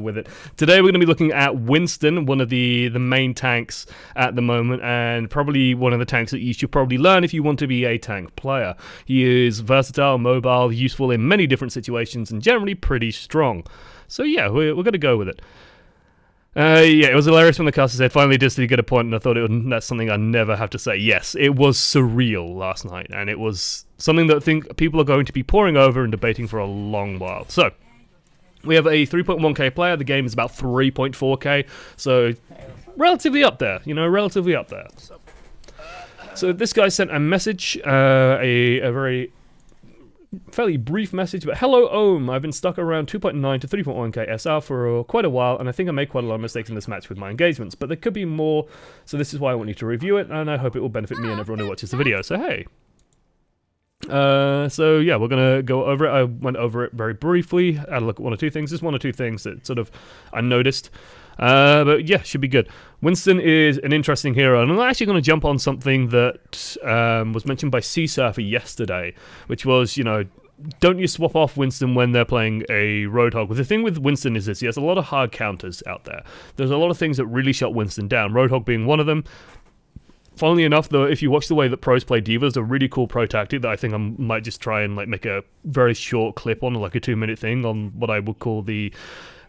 with it. Today we're going to be looking at Winston, one of the main tanks at the moment, and probably one of the tanks that you should probably learn if you want to be a tank player. He is versatile, mobile, useful in many different situations, and generally pretty strong. So yeah, we're going to go with it. Yeah, it was hilarious when the caster said, finally did get a point, and I thought that's something I never have to say. Yes, it was surreal last night, and it was something that I think people are going to be poring over and debating for a long while. So, we have a 3.1k player, the game is about 3.4k, so relatively up there, relatively up there. So this guy sent a message, a very fairly brief message, but hello Ohm, I've been stuck around 2.9 to 3.1k SR for quite a while, and I think I made quite a lot of mistakes in this match with my engagements, but there could be more, so this is why I want you to review it, and I hope it will benefit me and everyone who watches the video, so hey. So yeah, we're gonna go over it. I went over it very briefly, had a look at one or two things. There's one or two things that sort of I noticed. But yeah, should be good. Winston is an interesting hero, and I'm actually going to jump on something that was mentioned by Sea Surfer yesterday, which was, don't you swap off Winston when they're playing a Roadhog. But the thing with Winston is this, he has a lot of hard counters out there. There's a lot of things that really shut Winston down, Roadhog being one of them. Funnily enough, though, if you watch the way that pros play D.Va, there's a really cool pro tactic that I think I might just try and make a very short clip on, like a 2-minute thing on what I would call the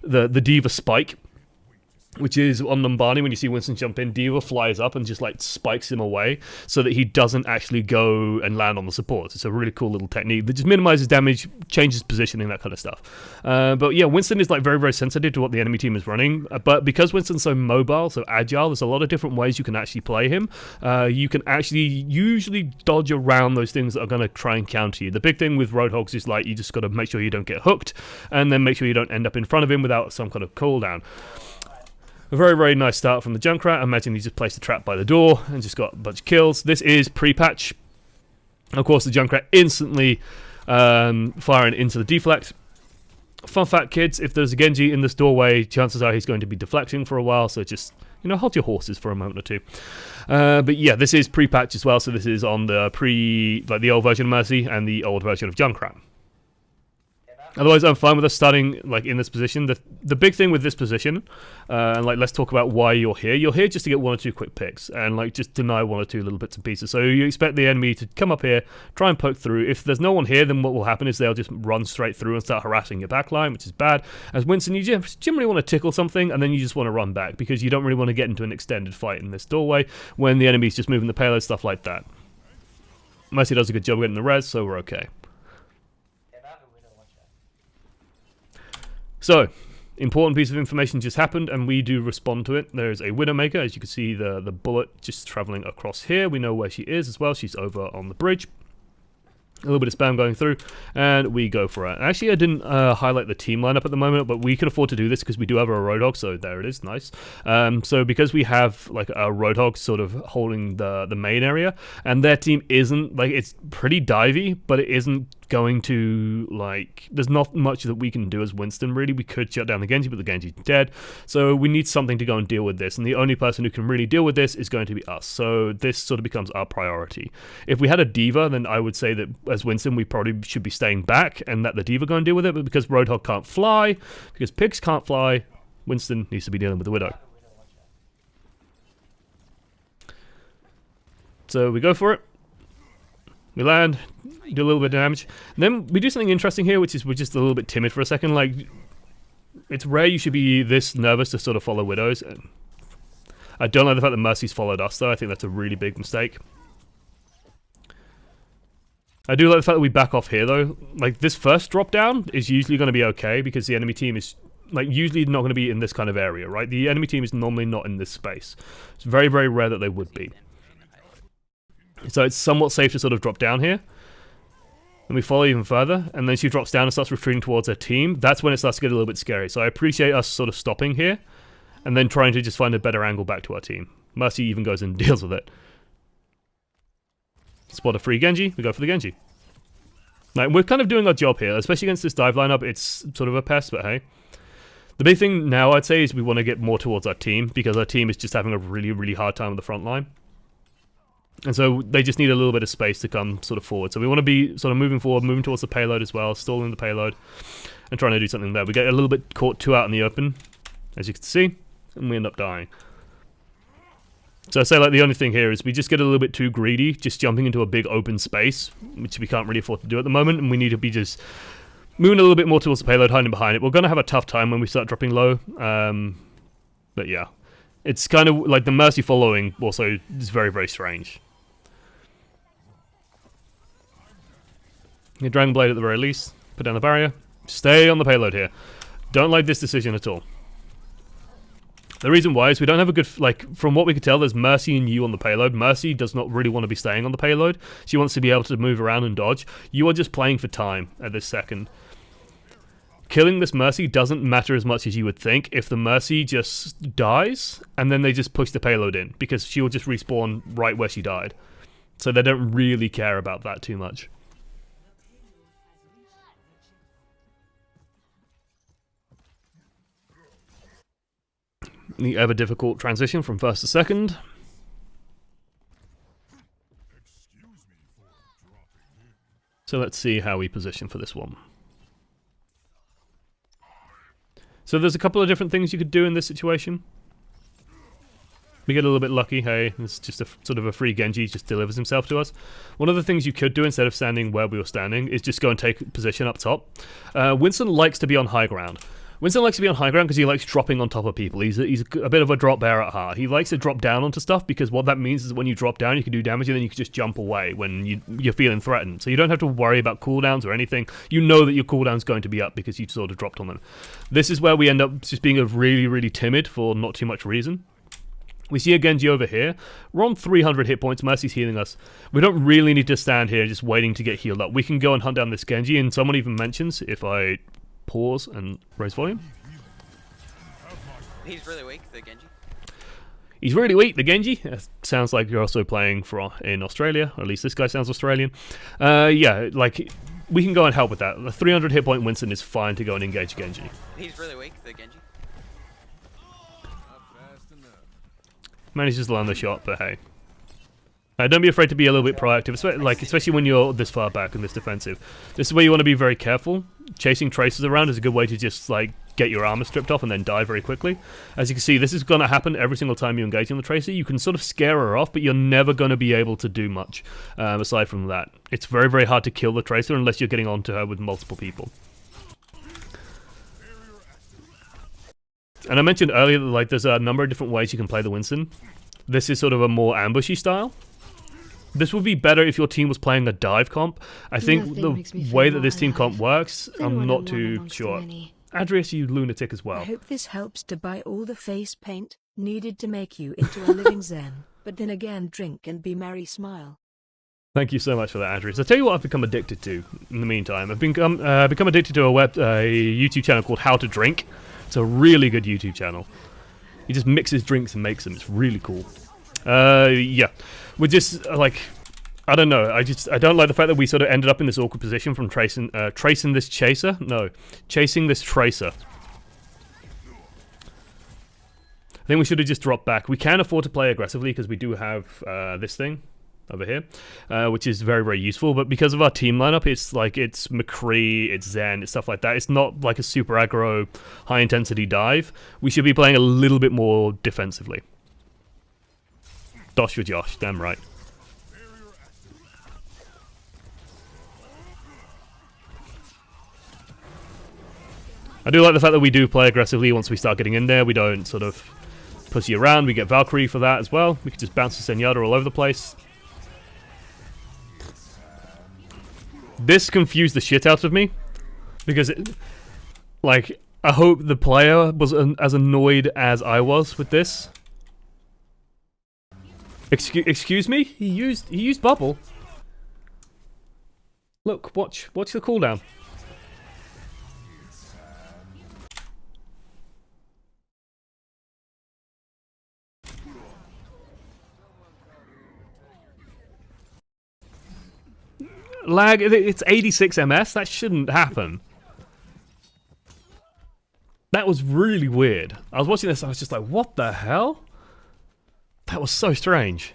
D.Va spike, which is on Numbani. When you see Winston jump in, D.Va flies up and just spikes him away so that he doesn't actually go and land on the supports. It's a really cool little technique that just minimizes damage, changes positioning, that kind of stuff. But yeah, Winston is very, very sensitive to what the enemy team is running. But because Winston's so mobile, so agile, there's a lot of different ways you can actually play him. You can actually usually dodge around those things that are going to try and counter you. The big thing with Roadhogs is you just got to make sure you don't get hooked, and then make sure you don't end up in front of him without some kind of cooldown. A very, very nice start from the Junkrat. I imagine he just placed a trap by the door and just got a bunch of kills. This is pre-patch. Of course, the Junkrat instantly firing into the deflect. Fun fact, kids, if there's a Genji in this doorway, chances are he's going to be deflecting for a while, so just, hold your horses for a moment or two. But yeah, this is pre-patch as well, so this is on the the old version of Mercy and the old version of Junkrat. Otherwise, I'm fine with us starting in this position. The big thing with this position, and let's talk about why you're here. You're here just to get one or two quick picks, and just deny one or two little bits and pieces. So you expect the enemy to come up here, try and poke through. If there's no one here, then what will happen is they'll just run straight through and start harassing your backline, which is bad. As Winston, you just generally want to tickle something, and then you just want to run back, because you don't really want to get into an extended fight in this doorway when the enemy's just moving the payload, stuff like that. Mercy does a good job getting the res, so we're okay. So, important piece of information just happened, and we do respond to it. There's a Widowmaker, as you can see the bullet just traveling across here. We know where she is as well. She's over on the bridge. A little bit of spam going through, and we go for it. Actually, I didn't highlight the team lineup at the moment, but we can afford to do this because we do have a Roadhog, so there it is, nice. So because we have a Roadhog sort of holding the main area, and their team isn't, it's pretty divey, but it isn't going to, there's not much that we can do as Winston, really. We could shut down the Genji, but the Genji's dead, so we need something to go and deal with this, and the only person who can really deal with this is going to be us, so this sort of becomes our priority. If we had a D.Va, then I would say that as Winston, we probably should be staying back and let the D.Va go and deal with it, but because Roadhog can't fly, because pigs can't fly, Winston needs to be dealing with the Widow. So we go for it. We land, do a little bit of damage. And then we do something interesting here, which is we're just a little bit timid for a second. It's rare you should be this nervous to sort of follow Widows. I don't like the fact that Mercy's followed us, though. I think that's a really big mistake. I do like the fact that we back off here, though. This first drop down is usually going to be okay, because the enemy team is usually not going to be in this kind of area, right? The enemy team is normally not in this space. It's very, very rare that they would be. So it's somewhat safe to sort of drop down here. And we follow even further, and then she drops down and starts retreating towards her team. That's when it starts to get a little bit scary. So I appreciate us sort of stopping here, and then trying to just find a better angle back to our team. Mercy even goes and deals with it. Spot a free Genji, we go for the Genji. We're kind of doing our job here, especially against this dive lineup. It's sort of a pest, but hey. The big thing now, I'd say, is we want to get more towards our team, because our team is just having a really, really hard time on the front line. And so they just need a little bit of space to come sort of forward. So we want to be sort of moving forward, moving towards the payload as well, stalling the payload, and trying to do something there. We get a little bit caught too out in the open. as you can see, and we end up dying. So I say like the only thing here is we just get a little bit too greedy, just jumping into a big open space, which we can't really afford to do at the moment, and we need to be just moving a little bit more towards the payload, hiding behind it. We're going to have a tough time when we start dropping low, but yeah. It's kind of like the Mercy following also is very, very strange. Your Dragon Blade at the very least, put down the barrier, stay on the payload here. Don't like this decision at all. The reason why is we don't have a good, like, from what we could tell, there's Mercy and you on the payload. Mercy does not really want to be staying on the payload. She wants to be able to move around and dodge. You are just playing for time at this second. Killing this Mercy doesn't matter as much as you would think if the Mercy just dies, and then they just push the payload in, because she will just respawn right where she died. So they don't really care about that too much. The ever difficult transition from first to second. So let's see how we position for this one. So there's a couple of different things you could do in this situation. We get a little bit lucky, hey, it's just a sort of a free Genji, just delivers himself to us. One of the things you could do instead of standing where we were standing is just go and take position up top. Winston likes to be on high ground. Winston likes to be on high ground because he likes dropping on top of people. He's a bit of a drop bear at heart. He likes to drop down onto stuff because what that means is when you drop down, you can do damage and then you can just jump away when you're feeling threatened. So you don't have to worry about cooldowns or anything. You know that your cooldown's going to be up because you sort of dropped on them. This is where we end up just being really, really timid for not too much reason. We see a Genji over here. We're on 300 hit points. Mercy's healing us. We don't really need to stand here just waiting to get healed up. We can go and hunt down this Genji, and someone even mentions, if I pause and raise volume. He's really weak, the Genji. He's really weak, the Genji. Sounds like you're also playing in Australia, or at least this guy sounds Australian. Yeah, like, we can go and help with that. The 300 hit point Winston is fine to go and engage Genji. He's really weak, the Genji. Manages to land the shot, but hey. Don't be afraid to be a little bit proactive, especially when you're this far back and this defensive. This is where you want to be very careful. Chasing traces around is a good way to just like get your armor stripped off and then die very quickly. As you can see, this is going to happen every single time you engage on the Tracer. You can sort of scare her off, but you're never going to be able to do much aside from that. It's very, very hard to kill the Tracer unless you're getting onto her with multiple people. And I mentioned earlier that like there's a number of different ways you can play the Winston. This is sort of a more ambushy style. This would be better if your team was playing a dive comp. I think the way that this team comp works, I'm not too sure. Adrius, you lunatic as well. I hope this helps to buy all the face paint needed to make you into a living zen, but then again drink and be merry smile. Thank you so much for that, Adrius. I'll tell you what I've become addicted to in the meantime. I've become addicted to a YouTube channel called How to Drink. It's a really good YouTube channel. He just mixes drinks and makes them. It's really cool. Yeah. We're just, like, I don't know. I don't like the fact that we sort of ended up in this awkward position from tracing this chaser. No, chasing this tracer. I think we should have just dropped back. We can afford to play aggressively because we do have this thing over here, which is very, very useful. But because of our team lineup, it's like it's McCree, it's Zen, it's stuff like that. It's not like a super aggro, high intensity dive. We should be playing a little bit more defensively. Dosh for Josh, damn right. I do like the fact that we do play aggressively once we start getting in there. We don't sort of push you around. We get Valkyrie for that as well. We can just bounce the Zenyatta all over the place. This confused the shit out of me. Because, like, I hope the player was as annoyed as I was with this. Excuse me? He used bubble. Look, watch the cooldown. Lag, it's 86 ms, that shouldn't happen. That was really weird. I was watching this, I was just like, what the hell? That was so strange.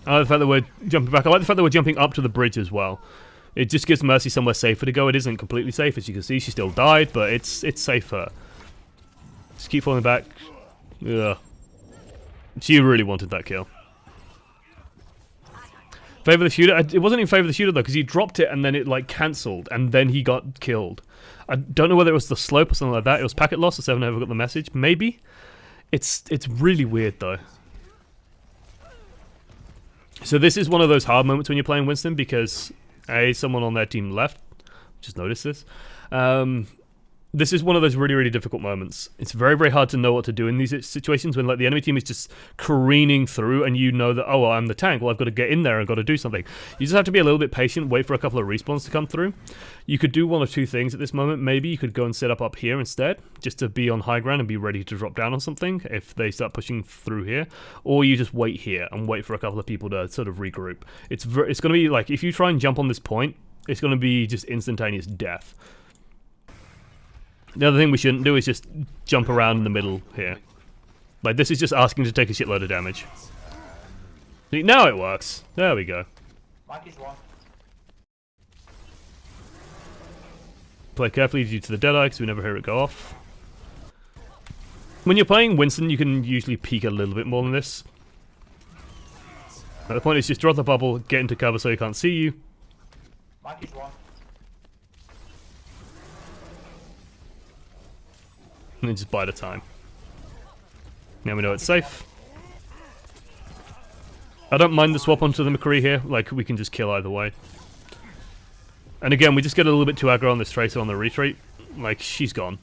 I like the fact that we're jumping back. I like the fact that we're jumping up to the bridge as well. It just gives Mercy somewhere safer to go. It isn't completely safe, as you can see. She still died, but it's safer. Just keep falling back. Ugh. She really wanted that kill. Favor the shooter? It wasn't in favor of the shooter, though, because he dropped it and then it, like, cancelled, and then he got killed. I don't know whether it was the slope or something like that. It was packet loss, or 7 never got the message. Maybe. It's really weird, though. So this is one of those hard moments when you're playing Winston, because someone on their team left. Just noticed this. This is one of those really, really difficult moments. It's very, very hard to know what to do in these situations when, like, the enemy team is just careening through and you know that, oh, well, I'm the tank. Well, I've got to get in there and got to do something. You just have to be a little bit patient, wait for a couple of respawns to come through. You could do one of two things at this moment. Maybe you could go and set up here instead, just to be on high ground and be ready to drop down on something if they start pushing through here. Or you just wait here and wait for a couple of people to sort of regroup. It's going to be, like, if you try and jump on this point, it's going to be just instantaneous death. The other thing we shouldn't do is just jump around in the middle here. Like, this is just asking to take a shitload of damage. See, now it works. There we go. Play carefully due to the Deadeye, because we never hear it go off. When you're playing Winston, you can usually peek a little bit more than this. At the point is just drop the bubble, get into cover so he can't see you. And then just bide the time. Now we know it's safe. I don't mind the swap onto the McCree here, like, we can just kill either way. And again, we just get a little bit too aggro on this Tracer on the retreat. Like, she's gone.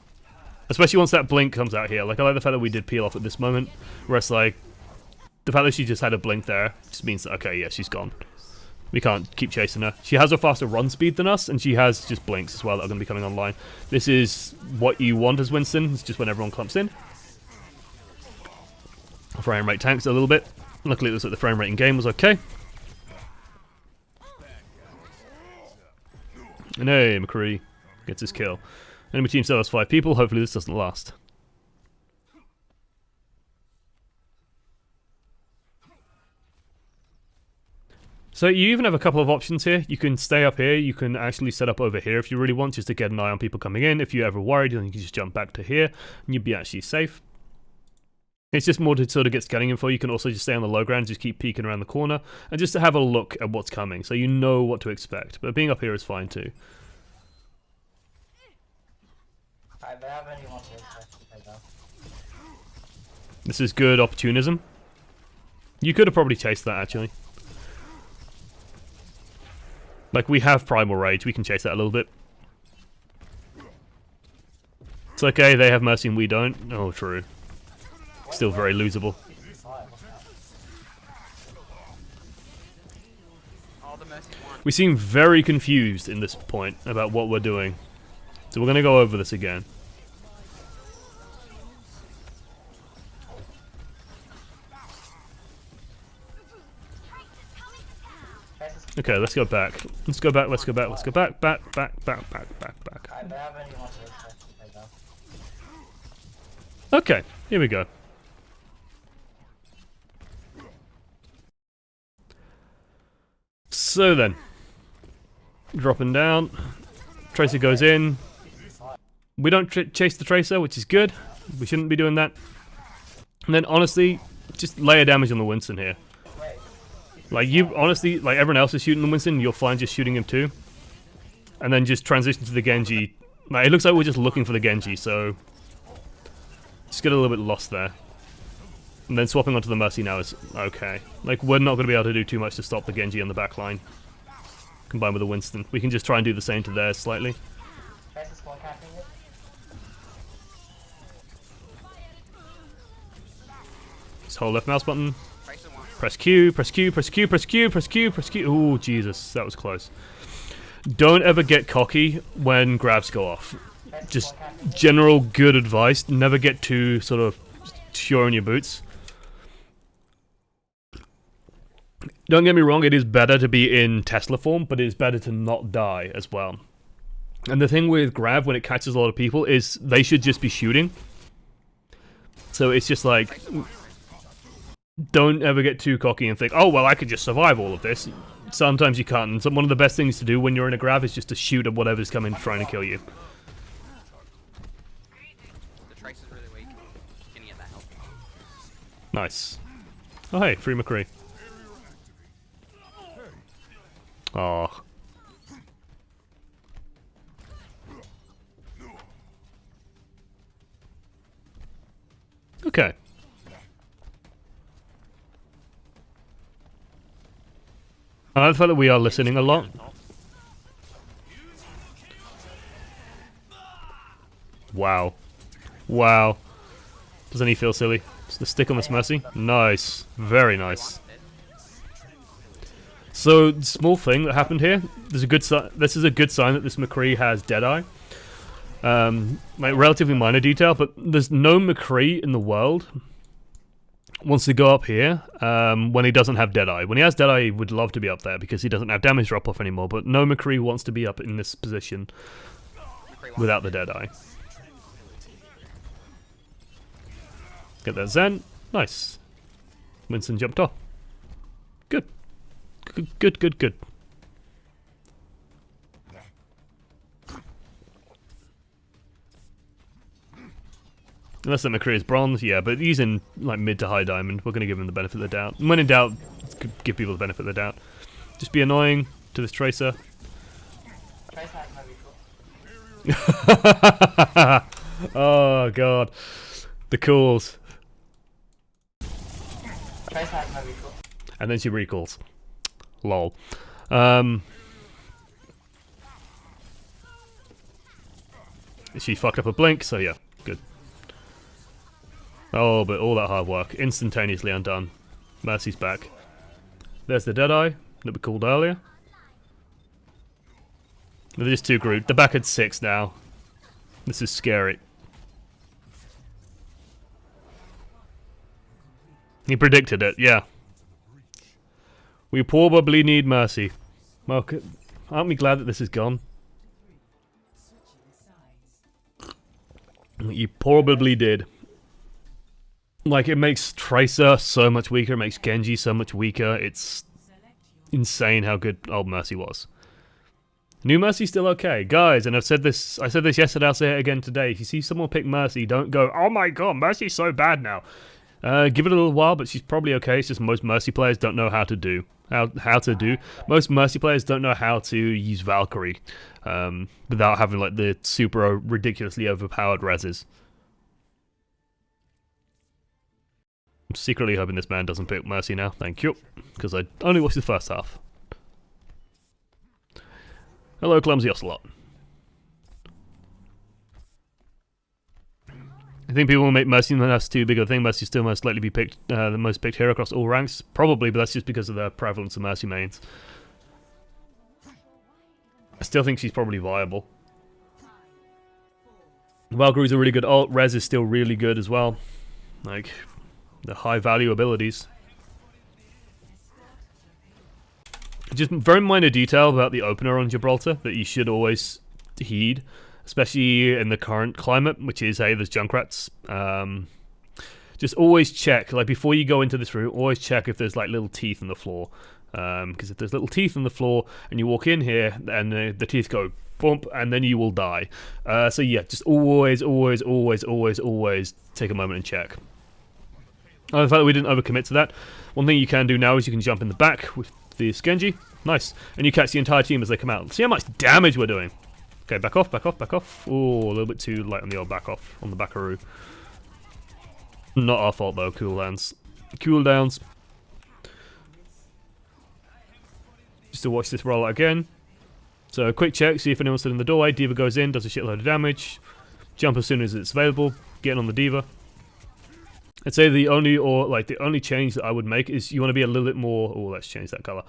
Especially once that blink comes out here. Like, I like the fact that we did peel off at this moment. Whereas, like, the fact that she just had a blink there just means that, okay, yeah, she's gone. We can't keep chasing her. She has a faster run speed than us, and she has just blinks as well that are going to be coming online. This is what you want as Winston. It's just when everyone clumps in. Frame rate tanks a little bit. Luckily, it looks like the frame rate in game was okay. And hey, McCree gets his kill. Enemy team still has 5 people. Hopefully, this doesn't last. So you even have a couple of options here. You can stay up here. You can actually set up over here if you really want, just to get an eye on people coming in. If you're ever worried, then you can just jump back to here, and you'd be actually safe. It's just more to sort of get scanning info. You can also just stay on the low ground, just keep peeking around the corner, and just to have a look at what's coming, so you know what to expect. But being up here is fine too. This is good opportunism. You could have probably chased that, actually. Like, we have Primal Rage, we can chase that a little bit. It's okay, they have Mercy and we don't. Oh, true. Still very losable. We seem very confused in this point about what we're doing. So we're going to go over this again. Okay, let's go back. Let's go back, let's go back, let's go back, back. Okay, here we go. So then, dropping down, Tracer goes in. We don't chase the Tracer, which is good. We shouldn't be doing that. And then honestly, just layer damage on the Winston here. Like, you honestly, like, everyone else is shooting the Winston, you're fine just shooting him too. And then just transition to the Genji. Like, it looks like we're just looking for the Genji, so just get a little bit lost there. And then swapping onto the Mercy now is okay. Like, we're not going to be able to do too much to stop the Genji on the back line. Combined with the Winston. We can just try and do the same to theirs slightly. Just hold left mouse button. Press Q, press Q, press Q, press Q, press Q, press Q. Ooh, Jesus, that was close. Don't ever get cocky when grabs go off. Just general good advice. Never get too sort of sure in your boots. Don't get me wrong, it is better to be in Tesla form, but it is better to not die as well. And the thing with grab when it catches a lot of people is they should just be shooting. So it's just like, don't ever get too cocky and think, oh, well, I could just survive all of this. sometimes you can't. And so one of the best things to do when you're in a grab is just to shoot at whatever's coming trying to kill you. The Trace is really weak. Can you get that help? Nice. Oh hey, free McCree. Oh. Okay. I like the fact that we are listening a lot. Wow. Wow. Doesn't he feel silly? Just the stick on this Mercy. Nice. Very nice. So, small thing that happened here. There's a good this is a good sign that this McCree has Deadeye. Like relatively minor detail, but there's no McCree in the world wants to go up here when he doesn't have Deadeye. When he has Deadeye, he would love to be up there because he doesn't have damage drop off anymore. But no McCree wants to be up in this position without the Deadeye. Get that Zen. Nice. Winston jumped off. Good. Good, good, good. Unless that McCree is bronze, yeah, but he's in like mid to high diamond. We're going to give him the benefit of the doubt. And when in doubt, give people the benefit of the doubt. Just be annoying to this Tracer. Oh god, the calls. And then she recalls. Lol. She fucked up a blink, so yeah, good. Oh, but all that hard work, instantaneously undone. Mercy's back. There's the Deadeye that we called earlier. They're just too grouped. They're back at 6 now. This is scary. He predicted it, yeah. We probably need Mercy. Well, aren't we glad that this is gone? You probably did. Like, it makes Tracer so much weaker, it makes Genji so much weaker. It's insane how good old Mercy was. New Mercy's still okay. Guys, and I said this yesterday, I'll say it again today. If you see someone pick Mercy, don't go, oh my god, Mercy's so bad now. Give it a little while, but she's probably okay. It's just most Mercy players don't know how to do. Most Mercy players don't know how to use Valkyrie without having like the super ridiculously overpowered reses. I'm secretly hoping this man doesn't pick Mercy now. Thank you, because I only watched the first half. Hello, Clumsy Ocelot. I think people will make Mercy and that's too big of a thing. Mercy still most likely be picked, the most picked hero across all ranks. Probably, but that's just because of the prevalence of Mercy mains. I still think she's probably viable. Valkyrie's a really good ult. Res is still really good as well. Like, the high value abilities. Just very minor detail about the opener on Gibraltar that you should always heed. Especially in the current climate, which is, hey, there's Junkrats. Just always check, like before you go into this room, always check if there's like little teeth in the floor. Because if there's little teeth in the floor and you walk in here and the teeth go bump and then you will die. So yeah, just always take a moment and check. The fact that we didn't overcommit to that. One thing you can do now is you can jump in the back with the Genji. Nice. And you catch the entire team as they come out. See how much damage we're doing. Okay, back off, back off, back off. Oh, a little bit too light on the old back off, on the backaroo. Not our fault though, cooldowns. Cooldowns. Just to watch this roll out again. So, a quick check, see if anyone's still in the doorway. D.Va goes in, does a shitload of damage. Jump as soon as it's available. Getting on the D.Va. I'd say the only change that I would make is you want to be a little bit more... Oh, let's change that colour.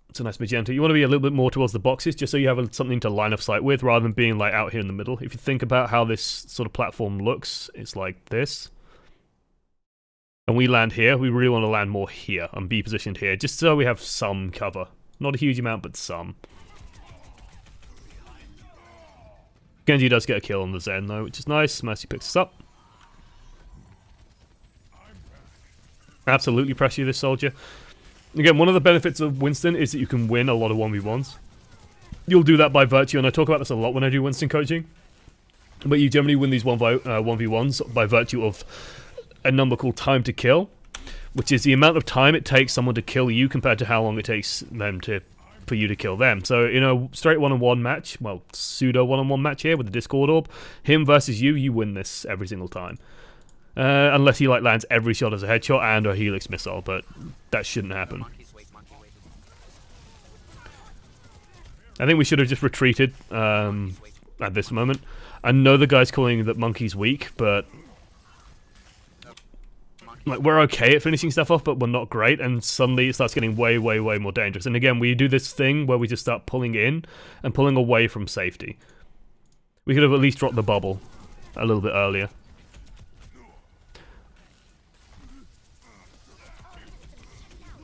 It's a nice magenta. You want to be a little bit more towards the boxes, just so you have something to line of sight with, rather than being like out here in the middle. If you think about how this sort of platform looks, it's like this. And we land here, we really want to land more here and be positioned here, just so we have some cover. Not a huge amount, but some. Genji does get a kill on the Zen though, which is nice. Mercy picks us up. Absolutely pressure this soldier. Again, one of the benefits of Winston is that you can win a lot of 1v1s. You'll do that by virtue, and I talk about this a lot when I do Winston coaching, but you generally win these 1v1s by virtue of a number called time to kill, which is the amount of time it takes someone to kill you compared to how long it takes them for you to kill them. So in a straight one-on-one match, well, pseudo one-on-one match here with the Discord orb, him versus you win this every single time. Unless he like lands every shot as a headshot and a helix missile, but that shouldn't happen. I think we should have just retreated at this moment. I know the guy's calling that Monkey's weak, but like we're okay at finishing stuff off, but we're not great, and suddenly it starts getting way more dangerous. And again, we do this thing where we just start pulling in and pulling away from safety. We could have at least dropped the bubble a little bit earlier.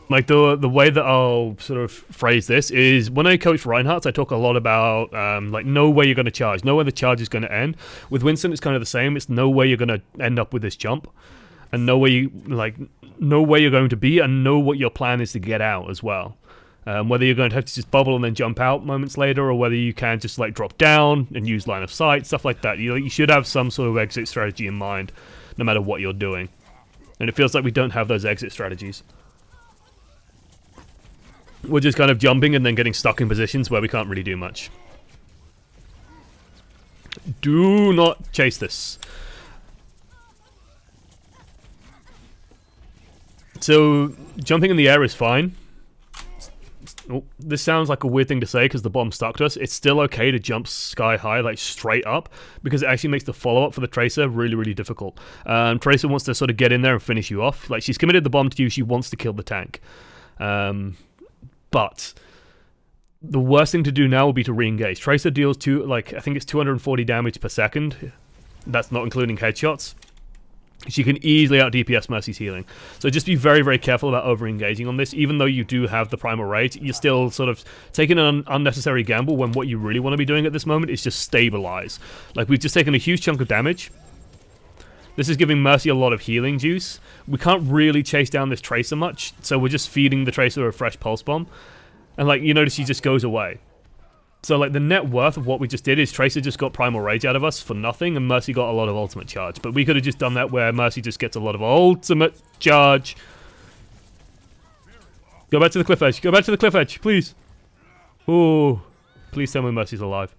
Like the way that I'll sort of phrase this is when I coach Reinhardt, I talk a lot about like know where you're going to charge, know where the charge is going to end. With Winston, it's kind of the same. It's know where you're going to end up with this jump, and know where you know where you're going to be, and know what your plan is to get out as well. Whether you're going to have to just bubble and then jump out moments later, or whether you can just like drop down and use line of sight, stuff like that. You should have some sort of exit strategy in mind, no matter what you're doing. And it feels like we don't have those exit strategies. We're just kind of jumping and then getting stuck in positions where we can't really do much. Do not chase this. So, jumping in the air is fine. Oh, this sounds like a weird thing to say because the bomb stuck to us. It's still okay to jump sky high, like straight up, because it actually makes the follow-up for the Tracer really difficult. Tracer wants to sort of get in there and finish you off. Like, she's committed the bomb to you, she wants to kill the tank. But the worst thing to do now would be to re-engage. Tracer deals I think it's 240 damage per second. That's not including headshots. She can easily out DPS Mercy's healing. So just be very careful about over-engaging on this. Even though you do have the Primal Rage, you're still sort of taking an unnecessary gamble when what you really want to be doing at this moment is just stabilize. Like, we've just taken a huge chunk of damage. This is giving Mercy a lot of healing juice. We can't really chase down this Tracer much, so we're just feeding the Tracer a fresh Pulse Bomb. And like, you notice she just goes away. So like, the net worth of what we just did is Tracer just got Primal Rage out of us for nothing, and Mercy got a lot of ultimate charge. But we could have just done that where Mercy just gets a lot of ultimate charge. Go back to the cliff edge. Go back to the cliff edge, please. Ooh. Please tell me Mercy's alive.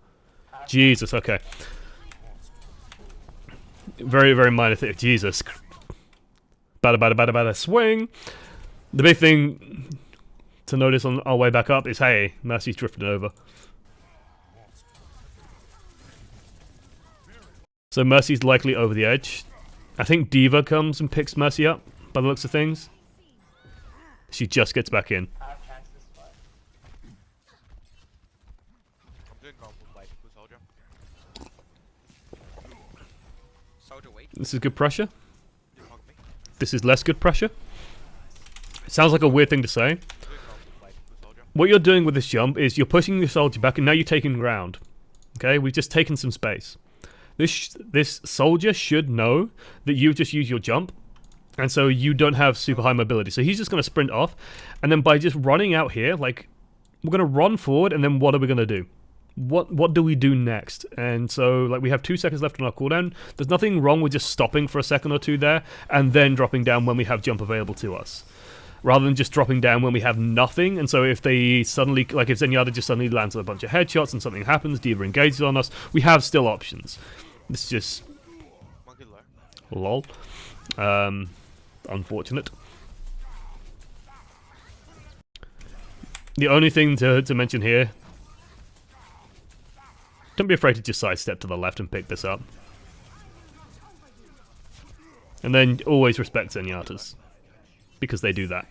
Jesus, okay. Very minor thing. Jesus. Bada swing. The big thing to notice on our way back up is, hey, Mercy's drifted over. So Mercy's likely over the edge. I think D.Va comes and picks Mercy up, by the looks of things. She just gets back in. This is good pressure. This is less good pressure. It sounds like a weird thing to say. What you're doing with this jump is you're pushing your soldier back, and now you're taking ground. Okay, we've just taken some space. This soldier should know that you've just used your jump, and so you don't have super high mobility. So he's just going to sprint off, and then by just running out here, like, we're going to run forward, and then what are we going to do? What do we do next? And so, like, we have 2 seconds left on our cooldown. There's nothing wrong with just stopping for a second or two there, and then dropping down when we have jump available to us, rather than just dropping down when we have nothing. And so if they suddenly, like if Zenyatta just suddenly lands a bunch of headshots and something happens, D.Va engages on us, we have still options. This is just lol. Unfortunate. The only thing to mention here, don't be afraid to just sidestep to the left and pick this up. And then always respect Zenyatta's, because they do that.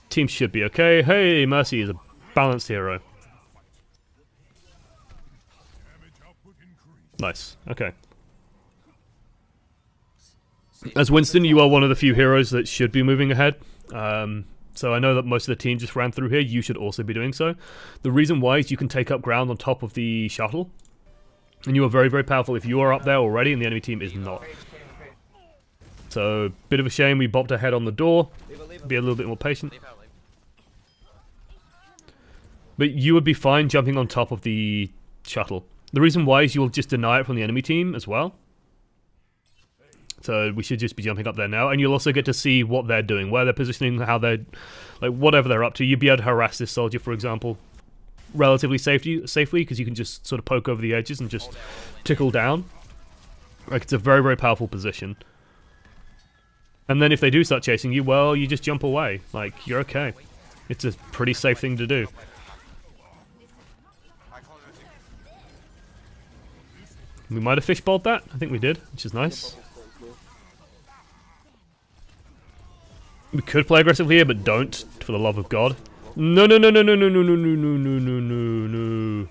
Team should be okay. Hey, Mercy is a balanced hero. Nice. Okay. As Winston, you are one of the few heroes that should be moving ahead. So I know that most of the team just ran through here. You should also be doing so. The reason why is you can take up ground on top of the shuttle. And you are very powerful if you are up there already and the enemy team is not. So, bit of a shame we bopped our head on the door. be a little bit more patient. Leave her, leave. But you would be fine jumping on top of the shuttle. The reason why is you'll just deny it from the enemy team as well. So we should just be jumping up there now, and you'll also get to see what they're doing, where they're positioning, how they're, like, whatever they're up to. You'd be able to harass this soldier, for example, relatively safely, because you can just sort of poke over the edges and just tickle down. Like, it's a very, very powerful position. And then if they do start chasing you, well, you just jump away. Like, you're okay. It's a pretty safe thing to do. We might have fishbowled that. I think we did, which is nice. We could play aggressively here, but don't, for the love of God. No, no, no, no, no, no, no, no, no, no, no, no, no, no.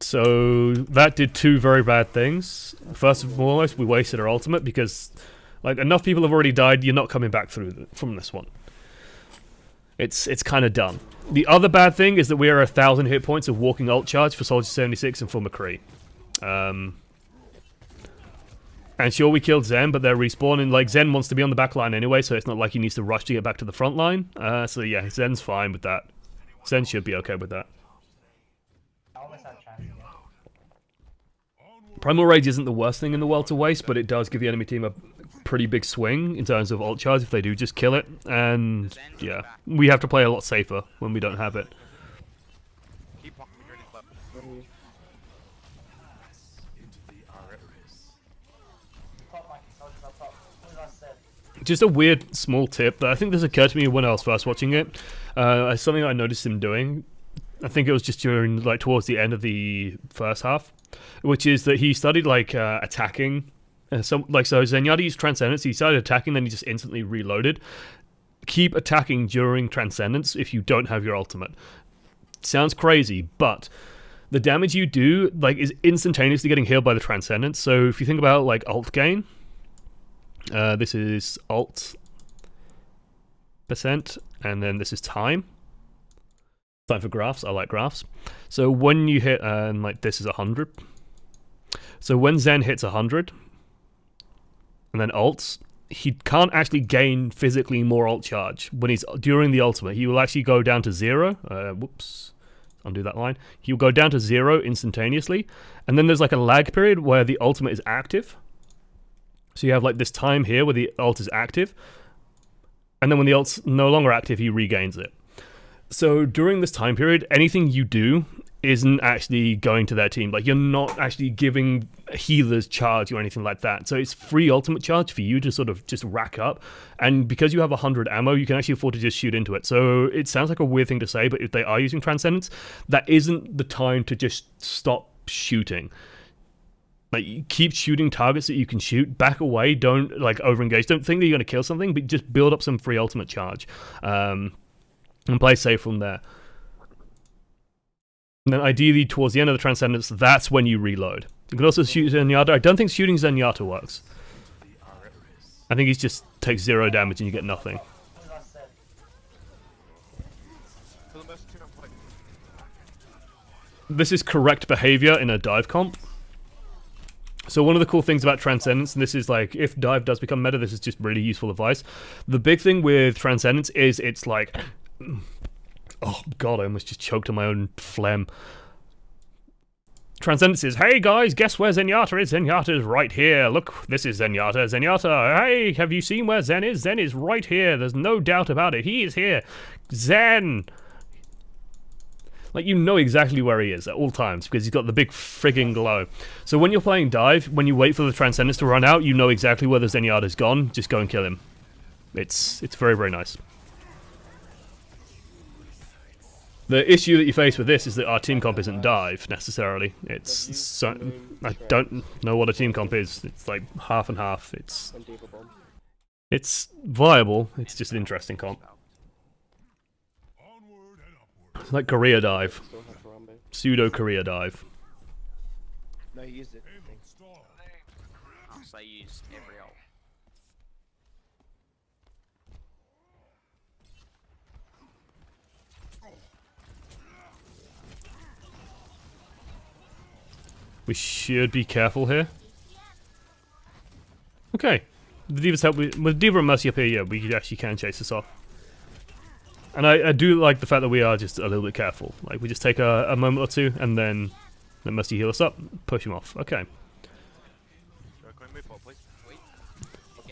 So that did two very bad things. First and foremost, we wasted our ultimate because, like, enough people have already died. You're not coming back from this one. It's kind of done. The other bad thing is that we are 1,000 hit points of walking ult charge for Soldier 76 and for McCree. And sure, we killed Zen, but they're respawning. Like, Zen wants to be on the back line anyway, so it's not like he needs to rush to get back to the front line. So yeah, Zen's fine with that. Zen should be okay with that. Primal Rage isn't the worst thing in the world to waste, but it does give the enemy team a pretty big swing in terms of ult charge if they do just kill it. And yeah, we have to play a lot safer when we don't have it. Just a weird small tip that I think this occurred to me when I was first watching it. Something I noticed him doing. I think it was just during, like, towards the end of the first half, which is that he started, like, attacking. So Zenyatta used Transcendence, he started attacking, then he just instantly reloaded. Keep attacking during Transcendence if you don't have your ultimate. Sounds crazy, but the damage you do, like, is instantaneously getting healed by the Transcendence. So if you think about, like, ult gain, this is ult %, and then this is time. Time for graphs. I like graphs. So when you hit, like, this is 100. So when Zen hits 100, and then ults, he can't actually gain physically more ult charge. When he's during the ultimate, he will actually go down to 0. Whoops. Undo that line. He'll go down to 0 instantaneously, and then there's, like, a lag period where the ultimate is active. So you have, like, this time here where the ult is active, and then when the ult's no longer active, he regains it. So during this time period, anything you do isn't actually going to their team. Like, you're not actually giving healers charge or anything like that. So it's free ultimate charge for you to sort of just rack up. And because you have 100 ammo, you can actually afford to just shoot into it. So it sounds like a weird thing to say, but if they are using Transcendence, that isn't the time to just stop shooting. Like, you keep shooting targets that you can shoot, back away, don't, like, over-engage. Don't think that you're going to kill something, but just build up some free ultimate charge. And play safe from there. And then ideally, towards the end of the Transcendence, that's when you reload. You can also shoot Zenyatta. I don't think shooting Zenyatta works. I think he just takes 0 damage and you get nothing. This is correct behavior in a dive comp. So one of the cool things about Transcendence, and this is, like, if dive does become meta, this is just really useful advice. The big thing with Transcendence is it's like... Oh god, I almost just choked on my own phlegm. Transcendence is, hey guys, guess where Zenyatta is? Zenyatta is right here. Look, this is Zenyatta. Zenyatta, hey, have you seen where Zen is? Zen is right here. There's no doubt about it. He is here. Zen! Like, you know exactly where he is at all times because he's got the big frigging glow. So when you're playing dive, when you wait for the Transcendence to run out, you know exactly where the Zenyatta's gone. Just go and kill him. It's very, very nice. The issue that you face with this is that our team comp isn't dive, necessarily. It's so, I don't know what a team comp is. It's like half and half. It's viable. It's just an interesting comp. It's like career dive. Pseudo career dive. No, he used it. So I used every ult. We should be careful here. Okay. The Diva's help with Diva and Mercy up here, yeah, we actually can chase this off. And I do like the fact that we are just a little bit careful. Like, we just take a moment or two, and then let Mercy heal us up, push him off. Okay.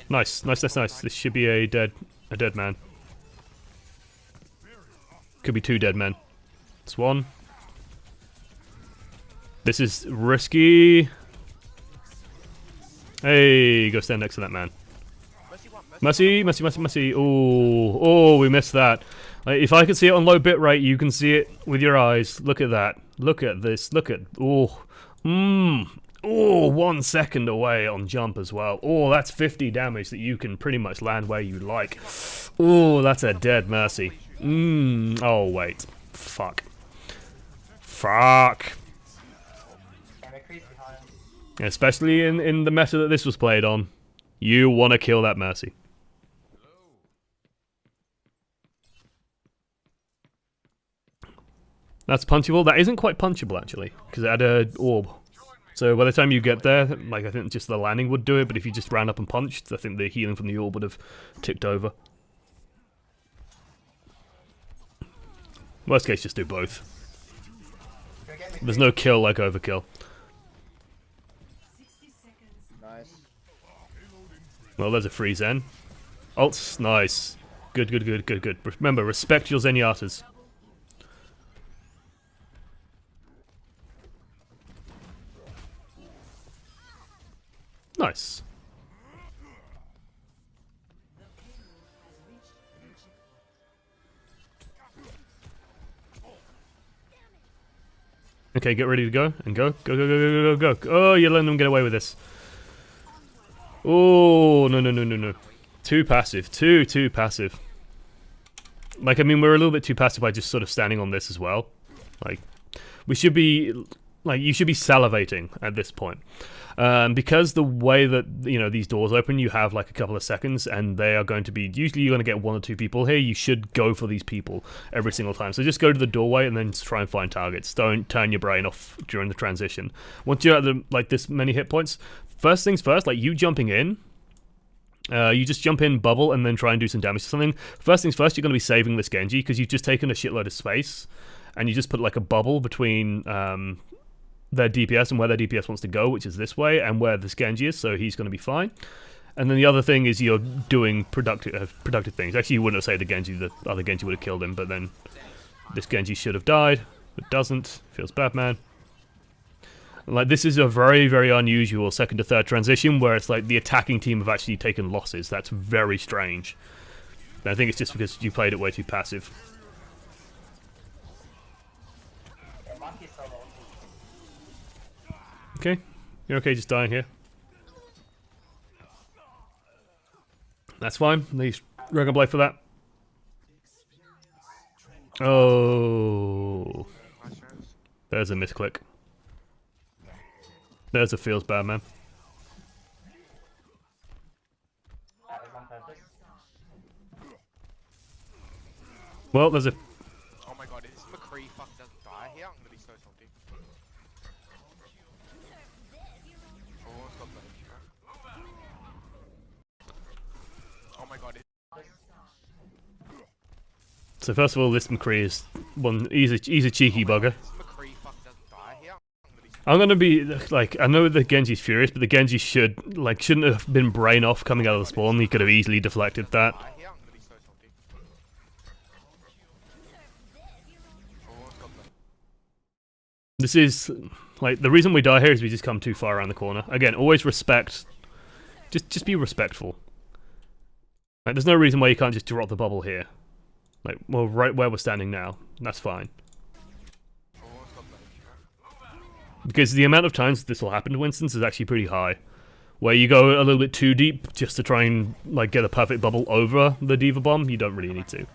Nice, nice, nice, nice. This should be a dead man. Could be 2 dead men. It's 1. This is risky. Hey, go stand next to that man. Mercy, Mercy, Mercy, Mercy. Oh, we missed that. Like, if I could see it on low bitrate, you can see it with your eyes. Look at that. Look at this. Look at. Oh, 1 second away on jump as well. Oh, that's 50 damage that you can pretty much land where you like. Oh, that's a dead Mercy. Oh, wait. Fuck. Fuck. Especially in the meta that this was played on. You want to kill that Mercy. That's punchable. That isn't quite punchable, actually, because it had a orb. So by the time you get there, like, I think just the landing would do it, but if you just ran up and punched, I think the healing from the orb would have ticked over. Worst case, just do both. There's no kill like overkill. Nice. Well, there's a free Zen. Ults, nice. Good, good, good, good, good. Remember, respect your Zenyatas. Nice. Okay, get ready to go and go. Go, go, go, go, go, go, go. Oh, you're letting them get away with this. Oh, no, no, no, no, no. Too passive. Too passive. Like, I mean, we're a little bit too passive by just sort of standing on this as well. Like, we should be... Like, you should be salivating at this point. Because the way that, you know, these doors open, you have like a couple of seconds, and they are going to be, usually you're going to get 1 or 2 people here. You should go for these people every single time. So just go to the doorway and then try and find targets. Don't turn your brain off during the transition. Once you're at the, like, this many hit points, first things first, like, you jumping in, you just jump in, bubble, and then try and do some damage to something. First things first, you're going to be saving this Genji, because you've just taken a shitload of space, and you just put like a bubble between their DPS and where their DPS wants to go, which is this way, and where this Genji is, so he's going to be fine. And then the other thing is you're doing productive things. Actually, you wouldn't have saved the other Genji would have killed him, but then this Genji should have died, but doesn't. Feels bad, man. Like, this is a very, very unusual 2nd to 3rd transition where it's like the attacking team have actually taken losses. That's very strange. And I think it's just because you played it way too passive. Okay, you're okay just dying here. That's fine. Leave Dragon Blade for that. Oh, there's a misclick. There's a feels bad, man. Well, there's a... Oh my god, if this McCree fuck doesn't die here, I'm gonna be so salty. Oh, it's got the... Oh my god. So first of all, this McCree is one. He's a cheeky bugger. I'm gonna be like, I know the Genji's furious, but the Genji shouldn't have been brain off coming out of the spawn. He could have easily deflected that. This is like the reason we die here is we just come too far around the corner. Again, always respect. Just be respectful. Like, there's no reason why you can't just drop the bubble here. Like, well, right where we're standing now. That's fine. Because the amount of times this will happen to Winston's is actually pretty high. Where you go a little bit too deep just to try and like get a perfect bubble over the Diva Bomb, you don't really need to.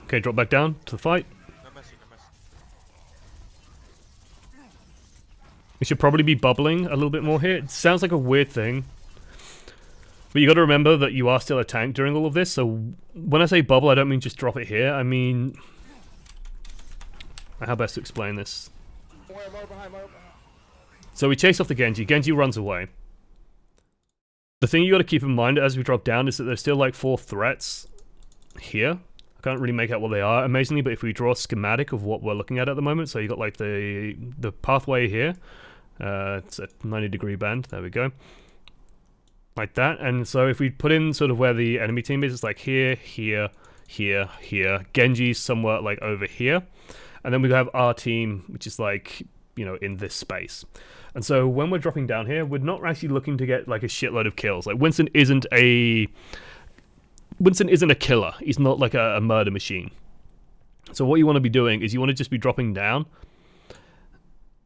Okay, drop back down to the fight. We should probably be bubbling a little bit more here. It sounds like a weird thing. But you got to remember that you are still a tank during all of this, so when I say bubble, I don't mean just drop it here. I mean... How best to explain this? So we chase off the Genji. Genji runs away. The thing you got to keep in mind as we drop down is that there's still like 4 threats here. I can't really make out what they are amazingly, but if we draw a schematic of what we're looking at the moment, so you got like the pathway here. It's a 90-degree bend. There we go. Like that. And so if we put in sort of where the enemy team is, it's like here, here, here, here. Genji's somewhat like over here. And then we have our team, which is like, you know, in this space. And so when we're dropping down here, we're not actually looking to get like a shitload of kills. Like Winston isn't a killer. He's not like a murder machine. So what you want to be doing is you want to just be dropping down.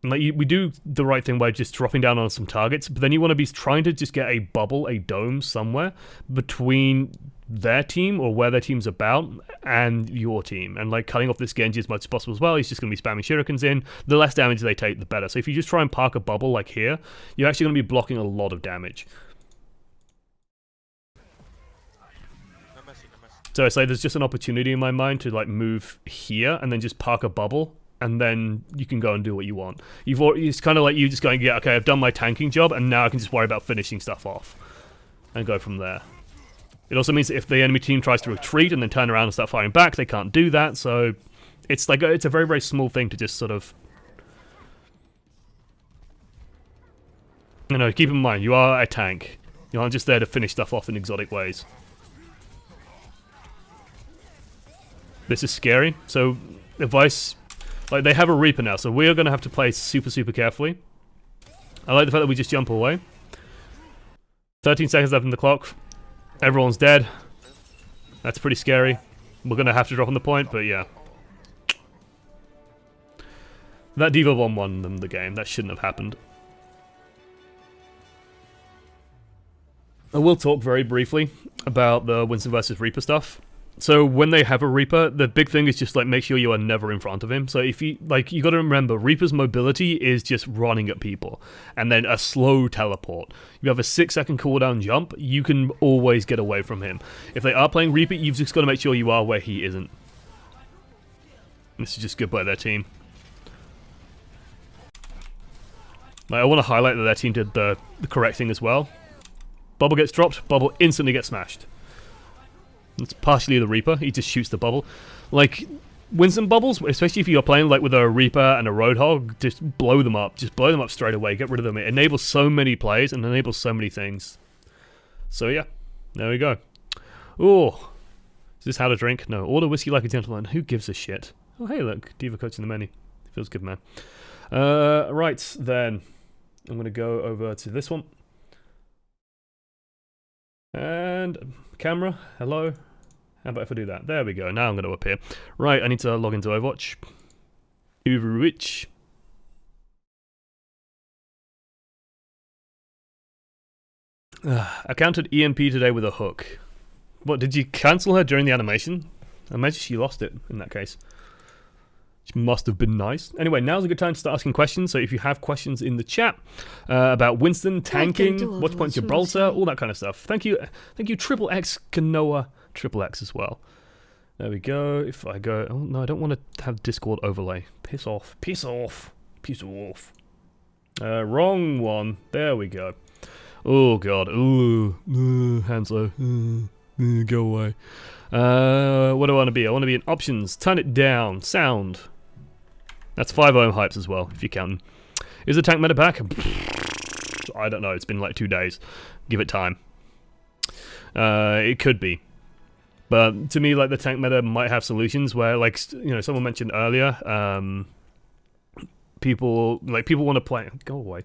Like we do the right thing by just dropping down on some targets, but then you want to be trying to just get a bubble, a dome somewhere between their team or where their team's about and your team, and like cutting off this Genji as much as possible as well. He's just going to be spamming shurikens in. The less damage they take, the better. So if you just try and park a bubble like here, you're actually going to be blocking a lot of damage. So I say there's just an opportunity in my mind to like move here and then just park a bubble, and then you can go and do what you want. It's kind of like you just going, yeah, okay, I've done my tanking job, and now I can just worry about finishing stuff off and go from there. It also means that if the enemy team tries to retreat and then turn around and start firing back, they can't do that. So it's like it's a very, very small thing to just sort of, you know, keep in mind you are a tank. You aren't just there to finish stuff off in exotic ways. This is scary. So advice, like they have a Reaper now, so we are going to have to play super, super carefully. I like the fact that we just jump away. 13 seconds left on the clock. Everyone's dead. That's pretty scary. We're going to have to drop on the point, but yeah. That D.Va bomb won them the game. That shouldn't have happened. I will talk very briefly about the Winston versus Reaper stuff. So when they have a Reaper, the big thing is just like make sure you are never in front of him. So if you like, you got to remember Reaper's mobility is just running at people, and then a slow teleport. You have a 6-second cooldown jump. You can always get away from him. If they are playing Reaper, you've just got to make sure you are where he isn't. This is just good by their team. Like, I want to highlight that their team did the correct thing as well. Bubble gets dropped. Bubble instantly gets smashed. It's partially the Reaper. He just shoots the bubble. Like, Winston bubbles, especially if you're playing like with a Reaper and a Roadhog, just blow them up. Just blow them up straight away. Get rid of them. It enables so many plays and enables so many things. So yeah, there we go. Ooh. Is this how to drink? No. Order whiskey like a gentleman. Who gives a shit? Oh, hey, look. D.Va coaching the many. Feels good, man. Right, then. I'm going to go over to this one. And camera, hello. How about if I do that? There we go. Now I'm going to appear. Right, I need to log into Overwatch. Overwatch. I countered EMP today with a hook. What, did you cancel her during the animation? I imagine she lost it in that case. Which must have been nice. Anyway, now's a good time to start asking questions. So if you have questions in the chat about Winston, tanking, watch points Gibraltar, all that kind of stuff. Thank you, Triple X Kanoa, Triple X as well. There we go. If I go, oh no, I don't want to have Discord overlay. Piss off, piss off, piss off. Wrong one. There we go. Oh god. Ooh, Hanzo. Go away. What do I want to be? I want to be in options. Turn it down. Sound. That's 5 ohm hypes as well, if you're counting. Is the tank meta back? I don't know. It's been like 2 days. Give it time. It could be. But to me, like, the tank meta might have solutions where, like, you know, someone mentioned earlier, people want to play. Go away.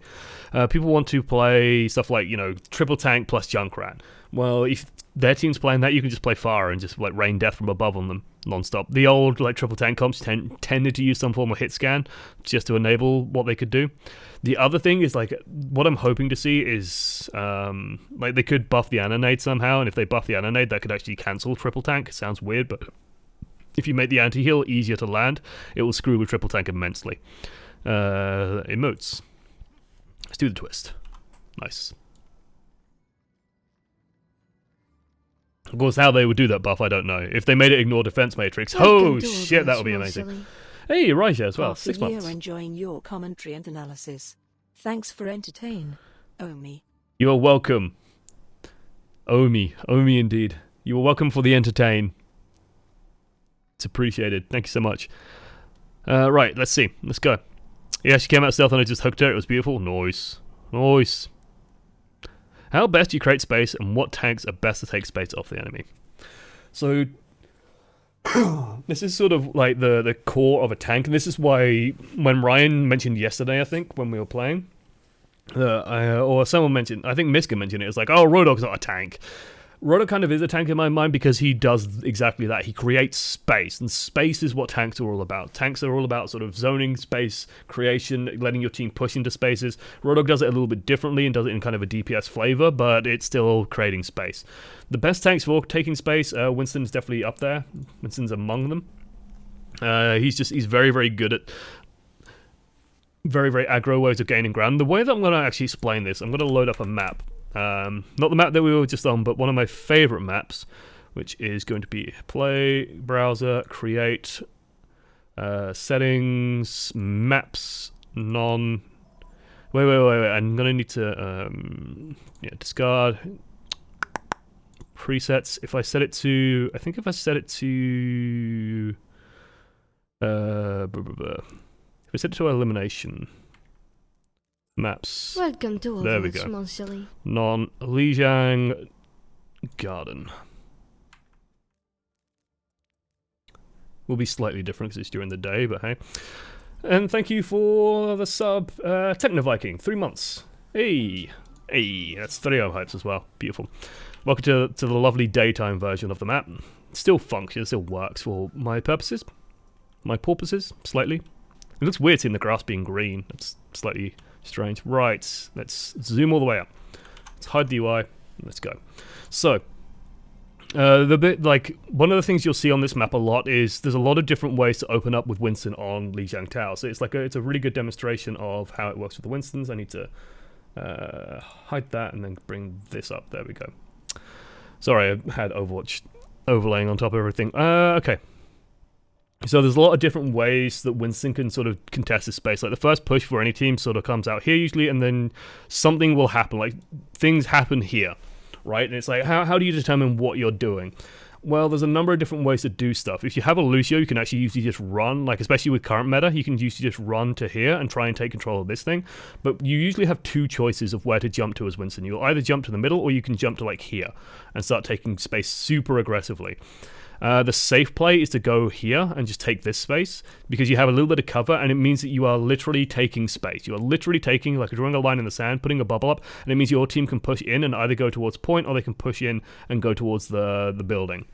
People want to play stuff like, you know, triple tank plus Junkrat. Well, if their team's playing that, you can just play fire and just like rain death from above on them non-stop. The old like triple tank comps tended to use some form of hit scan just to enable what they could do. The other thing is like what I'm hoping to see is like they could buff the Anonade somehow, and if they buff the Anonade, that could actually cancel triple tank. It sounds weird, but if you make the anti-heal easier to land, it will screw with triple tank immensely. Emotes. do the twist. Nice. Of course, how they would do that buff, I don't know. If they made it ignore defense matrix, oh shit, that would be amazing. Hey, Raija as well, Half 6 a year months. enjoying your commentary and analysis. Thanks for entertain, Omi. You are welcome. Omi indeed. You are welcome for the entertain. It's appreciated. Thank you so much. Right, let's see. Let's go. Yeah, she came out stealth and I just hooked her. It was beautiful. Nice. Nice. How best do you create space and what tanks are best to take space off the enemy? So, this is sort of like the core of a tank, and this is why when Ryan mentioned yesterday, I think, when we were playing, or someone mentioned, I think Miska mentioned it, it's like, oh, Roadhog's not a tank. Roadhog kind of is a tank in my mind because he does exactly that. He creates space, and space is what tanks are all about. Tanks are all about sort of zoning space, creation, letting your team push into spaces. Roadhog does it a little bit differently and does it in kind of a DPS flavor, but it's still creating space. The best tanks for taking space, Winston's definitely up there. Winston's among them. He's very, very good at very, very aggro ways of gaining ground. The way that I'm going to actually explain this, I'm going to load up a map. Not the map that we were just on, but one of my favorite maps, which is going to be play, browser, create, settings, maps, none. Wait. I'm going to need to, discard presets. If I set it to, if I set it to elimination. Maps. Welcome to There we Overwatch, go. Monsilly. Non-Lijiang Garden. Will be slightly different because it's during the day, but hey. And thank you for the sub, Technoviking, 3 months. Hey, that's 3 hypes as well. Beautiful. Welcome to the lovely daytime version of the map. Still functions, still works for my purposes. My porpoises, slightly. It looks weird seeing the grass being green. It's slightly strange. Right, let's zoom all the way up. Let's hide the UI. Let's go. So, one of the things you'll see on this map a lot is there's a lot of different ways to open up with Winston on Lijiang Tao. So it's a really good demonstration of how it works with the Winstons. I need to hide that and then bring this up. There we go. Sorry, I had Overwatch overlaying on top of everything. Okay. So there's a lot of different ways that Winston can sort of contest this space. Like the first push for any team sort of comes out here usually, and then something will happen. Like things happen here, right? And it's like, how do you determine what you're doing? Well, there's a number of different ways to do stuff. If you have a Lucio, you can actually usually just run, like especially with current meta, you can usually just run to here and try and take control of this thing. But you usually have 2 choices of where to jump to as Winston. You'll either jump to the middle or you can jump to like here and start taking space super aggressively. The safe play is to go here and just take this space because you have a little bit of cover and it means that you are literally taking space. You are literally taking, like drawing a line in the sand, putting a bubble up, and it means your team can push in and either go towards point or they can push in and go towards the building.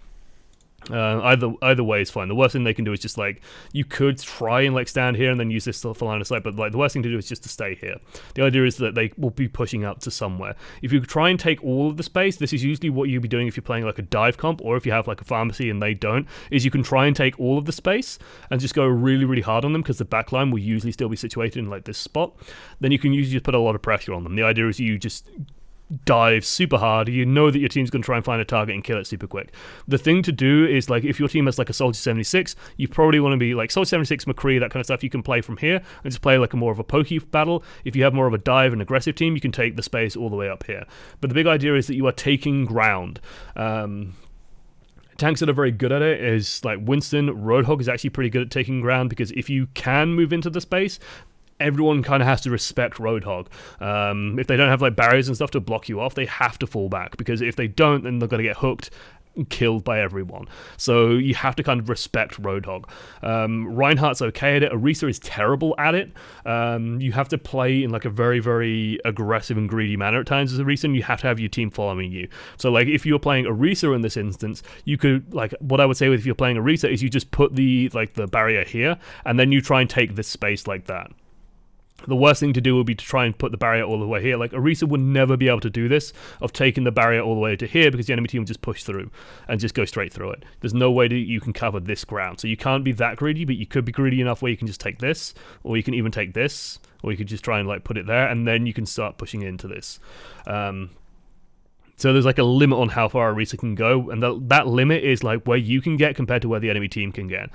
Either way is fine. The worst thing they can do is just like, you could try and like stand here and then use this for line of sight, but like the worst thing to do is just to stay here. The idea is that they will be pushing out to somewhere. If you try and take all of the space, this is usually what you'll be doing if you're playing like a dive comp, or if you have like a pharmacy and they don't, is you can try and take all of the space and just go really, really hard on them because the backline will usually still be situated in like this spot. Then you can usually just put a lot of pressure on them. The idea is you just dive super hard. You know that your team's going to try and find a target and kill it super quick. The thing to do is, like, if your team has like a Soldier 76, you probably want to be like Soldier 76, McCree, that kind of stuff. You can play from here and just play like a more of a pokey battle. If you have more of a dive and aggressive team, you can take the space all the way up here. But the big idea is that you are taking ground. Tanks that are very good at it is like Winston. Roadhog is actually pretty good at taking ground because if you can move into the space, everyone kind of has to respect Roadhog. If they don't have like barriers and stuff to block you off, they have to fall back, because if they don't, then they're going to get hooked and killed by everyone. So you have to kind of respect Roadhog. Reinhardt's okay at it. Orisa is terrible at it. You have to play in like a very, very aggressive and greedy manner at times as Orisa, and you have to have your team following you. So like if you're playing Orisa in this instance, you could, like, what I would say if you're playing Orisa is you just put the barrier here and then you try and take this space like that. The worst thing to do would be to try and put the barrier all the way here. Like, Orisa would never be able to do this, of taking the barrier all the way to here, because the enemy team would just push through and just go straight through it. There's no way that you can cover this ground. So you can't be that greedy, but you could be greedy enough where you can just take this, or you can even take this, or you could just try and like put it there, and then you can start pushing into this. So there's like a limit on how far Orisa can go, and that limit is like where you can get compared to where the enemy team can get.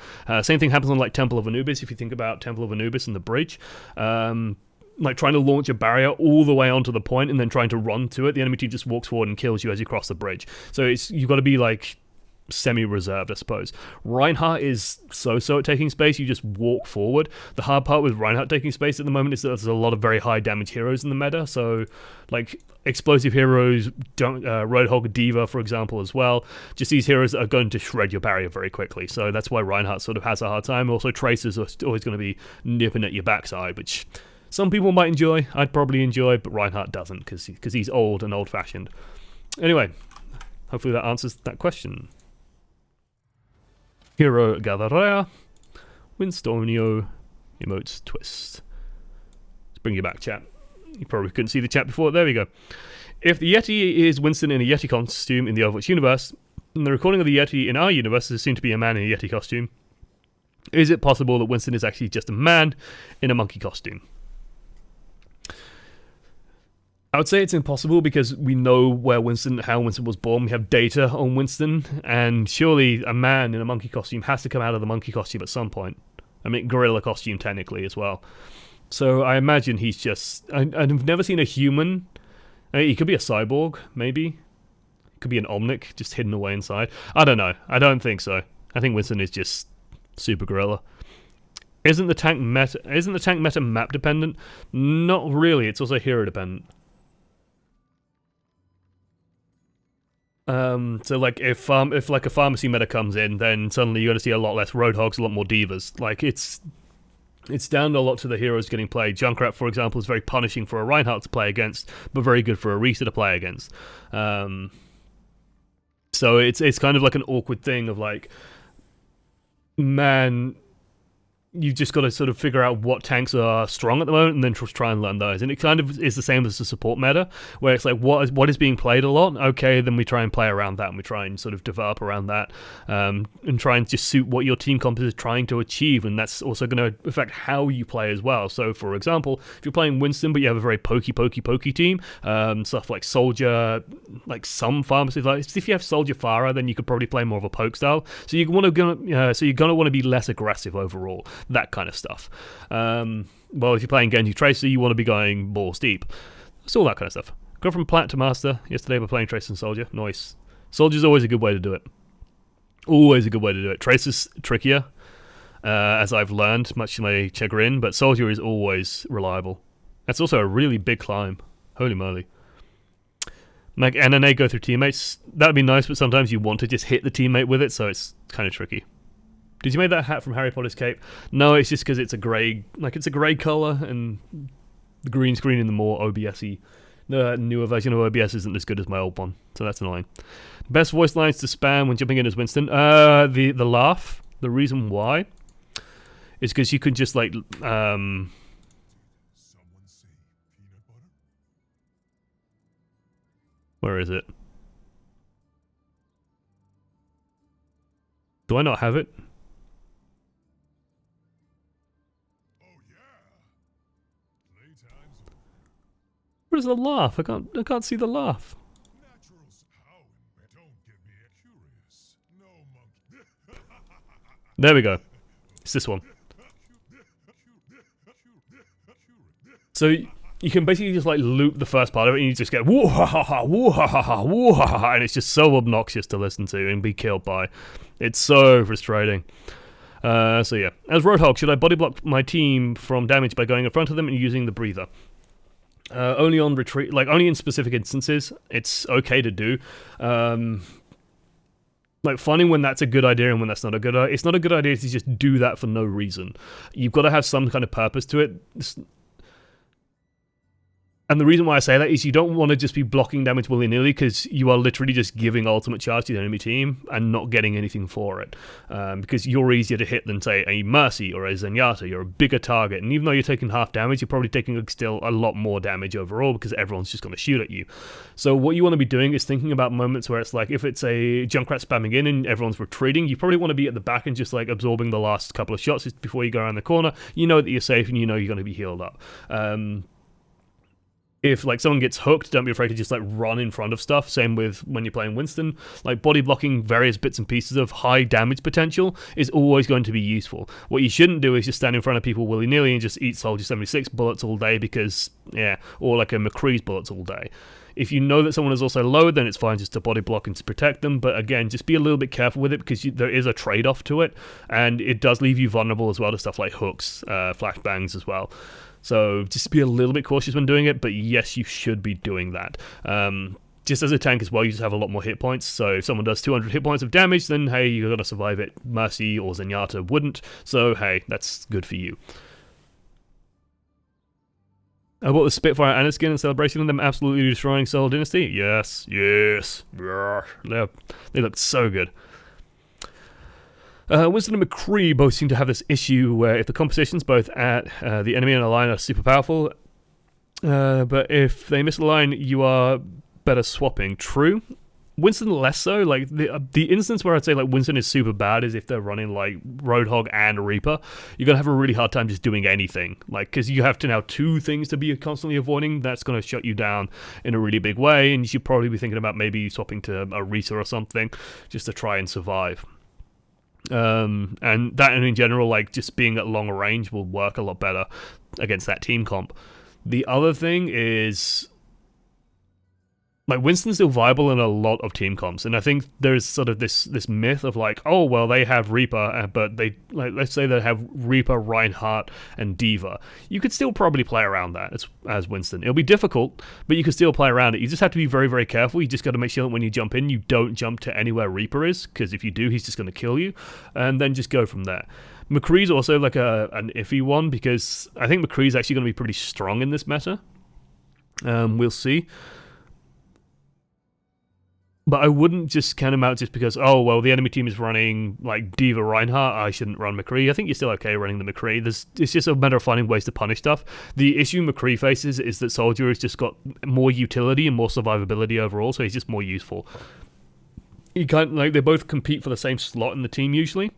Same thing happens on like Temple of Anubis. If you think about Temple of Anubis and the bridge, like trying to launch a barrier all the way onto the point and then trying to run to it, the enemy team just walks forward and kills you as you cross the bridge. So you've got to be like semi-reserved, I suppose. Reinhardt is so-so at taking space. You just walk forward. The hard part with Reinhardt taking space at the moment is that there's a lot of very high damage heroes in the meta, so like explosive heroes, Roadhog, Diva, for example, as well. Just these heroes that are going to shred your barrier very quickly, so that's why Reinhardt sort of has a hard time. Also, Tracers are always going to be nipping at your backside, which some people might enjoy. I'd probably enjoy, but Reinhardt doesn't, because he's old and old-fashioned. Anyway, hopefully that answers that question. Hero Gatharea, Winstonio, emotes twist. Let's bring you back, chat. You probably couldn't see the chat before. There we go. If the Yeti is Winston in a Yeti costume in the Overwatch universe, and the recording of the Yeti in our universe is seen to be a man in a Yeti costume, is it possible that Winston is actually just a man in a monkey costume? I would say it's impossible because we know how Winston was born. We have data on Winston, and surely a man in a monkey costume has to come out of the monkey costume at some point. I mean, gorilla costume technically as well. So I imagine he's just... I've never seen a human. He could be a cyborg, maybe. Could be an Omnic, just hidden away inside. I don't know. I don't think so. I think Winston is just super gorilla. Isn't the tank meta map dependent? Not really. It's also hero dependent. So like if like a pharmacy meta comes in, then suddenly you're going to see a lot less Roadhogs, a lot more Divas. Like it's down a lot to the heroes getting played. Junkrat, for example, is very punishing for a Reinhardt to play against, but very good for a Orisa to play against. So it's kind of like an awkward thing of like, man, you've just got to sort of figure out what tanks are strong at the moment and then try and learn those. And it kind of is the same as the support meta, where it's like, what is being played a lot? Okay, then we try and play around that, and we try and sort of develop around that, and try and just suit what your team comp is trying to achieve, and that's also going to affect how you play as well. So, for example, if you're playing Winston, but you have a very pokey team, stuff like Soldier, like some pharmacies, like if you have Soldier Farah, then you could probably play more of a poke style. So you're going to want to be less aggressive overall. That kind of stuff. Well, if you're playing Genji Tracer, you want to be going balls deep. It's all that kind of stuff. Go from Plat to Master. Yesterday we're playing Tracer and Soldier. Nice. Soldier's always a good way to do it. Always a good way to do it. Tracer's trickier, as I've learned, much to my chagrin, but Soldier is always reliable. That's also a really big climb. Holy moly. Like NNA go through teammates. That would be nice, but sometimes you want to just hit the teammate with it, so it's kind of tricky. Did you make that hat from Harry Potter's cape? No, it's just because it's a grey, it's a grey colour, and the green screen in the more OBS-y, the newer version of OBS isn't as good as my old one, so that's annoying. Best voice lines to spam when jumping in as Winston? The laugh. The reason why is because you can just where is it? Do I not have it? Where's the laugh? I can't see the laugh. There we go. It's this one. So you can basically just like loop the first part of it, and you just get woo ha ha ha, woo ha ha ha, woo ha ha ha, and it's just so obnoxious to listen to and be killed by. It's so frustrating. So yeah, as Roadhog, should I body block my team from damage by going in front of them and using the breather? Only on retreat, only in specific instances, it's okay to do. Finding when that's a good idea and when that's not a good idea. It's not a good idea to just do that for no reason. You've got to have some kind of purpose to it. And the reason why I say that is you don't want to just be blocking damage willy-nilly, because you are literally just giving ultimate charge to the enemy team and not getting anything for it. Because you're easier to hit than, say, a Mercy or a Zenyatta. You're a bigger target, and even though you're taking half damage, you're probably taking still a lot more damage overall, because everyone's just going to shoot at you. So what you want to be doing is thinking about moments where it's like, if it's a Junkrat spamming in and everyone's retreating, you probably want to be at the back and just like absorbing the last couple of shots just before you go around the corner. You know that you're safe and you know you're going to be healed up. If like someone gets hooked, don't be afraid to just like run in front of stuff. Same with when you're playing Winston. Like body blocking various bits and pieces of high damage potential is always going to be useful. What you shouldn't do is just stand in front of people willy-nilly and just eat Soldier 76 bullets all day, because yeah, or like a McCree's bullets all day. If you know that someone is also low, then it's fine just to body block and to protect them. But again, just be a little bit careful with it, because there is a trade-off to it, and it does leave you vulnerable as well to stuff like hooks, flashbangs as well. So just be a little bit cautious when doing it, but yes, you should be doing that. Just as a tank as well, you just have a lot more hit points. So if someone does 200 hit points of damage, then hey, you're going to survive it. Mercy or Zenyatta wouldn't, so hey, that's good for you. I bought the Spitfire and a skin in celebration of them absolutely destroying Soul Dynasty. Yes, yes. They look so good. Winston and McCree both seem to have this issue where if the compositions both at the enemy and a line are super powerful, but if they miss a line, you are better swapping. True. Winston less so. Like the instance where I'd say like Winston is super bad is if they're running like Roadhog and Reaper. You're gonna have a really hard time just doing anything, like, because you have to now two things to be constantly avoiding. That's gonna shut you down in a really big way, and you should probably be thinking about maybe swapping to a Rita or something just to try and survive. And that, and in general, like just being at long range will work a lot better against that team comp. The other thing is, like, Winston's still viable in a lot of team comps, and I think there's sort of this myth of like, oh well, they have Reaper, but they, like, let's say they have Reaper, Reinhardt, and Diva. You could still probably play around that as Winston. It'll be difficult, but you can still play around it. You just have to be very, very careful. You just got to make sure that when you jump in, you don't jump to anywhere Reaper is, because if you do, he's just going to kill you, and then just go from there. McCree's also like an iffy one, because I think McCree's actually going to be pretty strong in this meta. We'll see. But I wouldn't just count him out just because, oh, well, the enemy team is running, like, Diva Reinhardt, I shouldn't run McCree. I think you're still okay running the McCree. It's just a matter of finding ways to punish stuff. The issue McCree faces is that Soldier has just got more utility and more survivability overall, so he's just more useful. You can't, like, they both compete for the same slot in the team usually.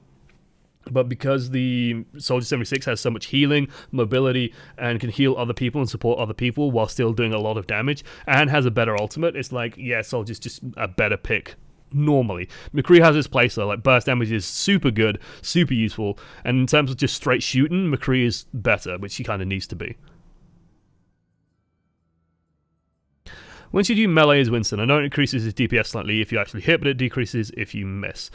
But because the Soldier 76 has so much healing, mobility, and can heal other people and support other people while still doing a lot of damage, and has a better ultimate, it's like, yeah, Soldier's just a better pick normally. McCree has his place though, like burst damage is super good, super useful, and in terms of just straight shooting, McCree is better, which he kind of needs to be. Once you do melee as Winston, I know it increases his DPS slightly if you actually hit, but it decreases if you miss.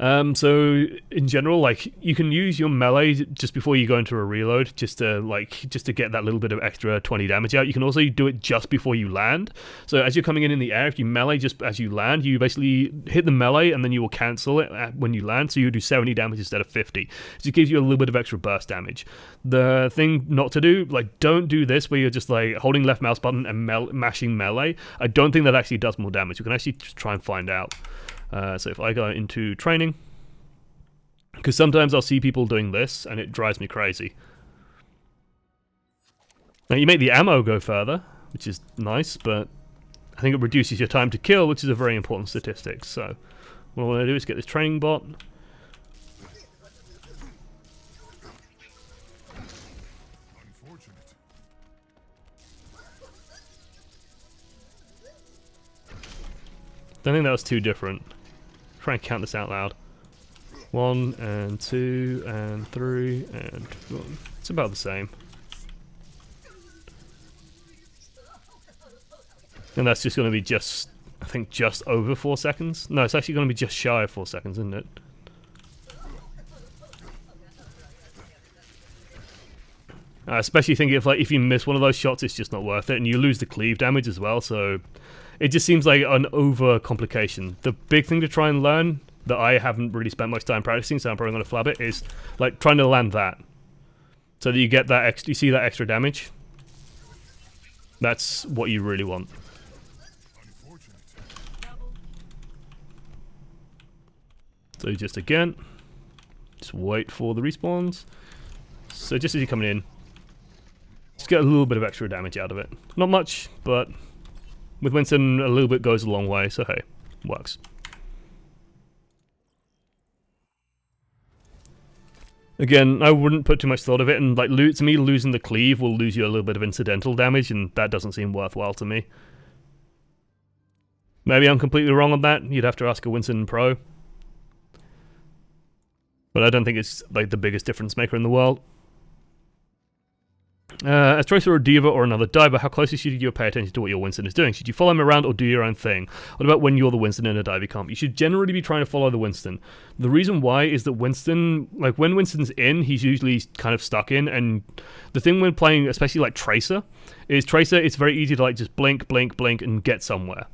So in general, like, you can use your melee just before you go into a reload, just to get that little bit of extra 20 damage out. You can also do it just before you land. So as you're coming in the air, if you melee just as you land, you basically hit the melee and then you will cancel it when you land, so you do 70 damage instead of 50. So it gives you a little bit of extra burst damage. The thing not to do, like, don't do this where you're just like holding left mouse button and mashing melee. I don't think that actually does more damage. You can actually try and find out. So if I go into training, because sometimes I'll see people doing this and it drives me crazy. Now you make the ammo go further, which is nice, but I think it reduces your time to kill, which is a very important statistic. So what I want to do is get this training bot. Don't think that was too different. Try and count this out loud. 1 and 2 and 3 and 4. It's about the same. And that's just going to be just, I think, just over 4 seconds. No, it's actually going to be just shy of 4 seconds, isn't it? I especially think if you miss one of those shots, it's just not worth it, and you lose the cleave damage as well. So it just seems like an over complication. The big thing to try and learn that I haven't really spent much time practicing, so I'm probably going to flab it, is like trying to land that, so that you get that you see that extra damage. That's what you really want. So just again, just wait for the respawns. So just as you're coming in, just get a little bit of extra damage out of it. Not much, but with Winston, a little bit goes a long way, so hey, works. Again, I wouldn't put too much thought of it, and like to me, losing the cleave will lose you a little bit of incidental damage, and that doesn't seem worthwhile to me. Maybe I'm completely wrong on that. You'd have to ask a Winston Pro. But I don't think it's like the biggest difference maker in the world. As Tracer or Diva or another diver, how closely should you pay attention to what your Winston is doing? Should you follow him around or do your own thing? What about when you're the Winston in a diving comp? You should generally be trying to follow the Winston. The reason why is that Winston, like when Winston's in, he's usually kind of stuck in, and the thing when playing, especially like Tracer, is Tracer, it's very easy to like just blink, blink, blink and get somewhere.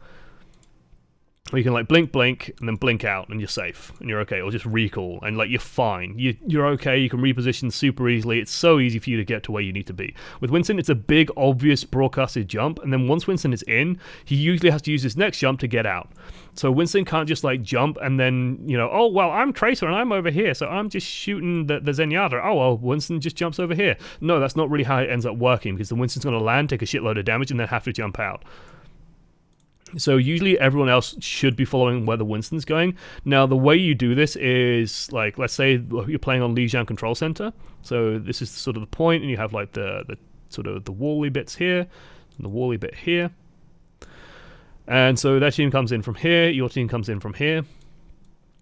Or you can like blink, blink, and then blink out, and you're safe, and you're okay, or just recall, and like you're fine. You're okay, you can reposition super easily, it's so easy for you to get to where you need to be. With Winston, it's a big, obvious, broadcasted jump, and then once Winston is in, he usually has to use his next jump to get out. So Winston can't just like jump and then, you know, oh, well, I'm Tracer and I'm over here, so I'm just shooting the Zenyatta. Oh, well, Winston just jumps over here. No, that's not really how it ends up working, because the Winston's going to land, take a shitload of damage, and then have to jump out. So usually everyone else should be following where the Winston's going. Now the way you do this is, like, let's say you're playing on Lijiang Control Center. So this is sort of the point, and you have like the sort of the wally bits here, and the wally bit here. And so their team comes in from here, your team comes in from here.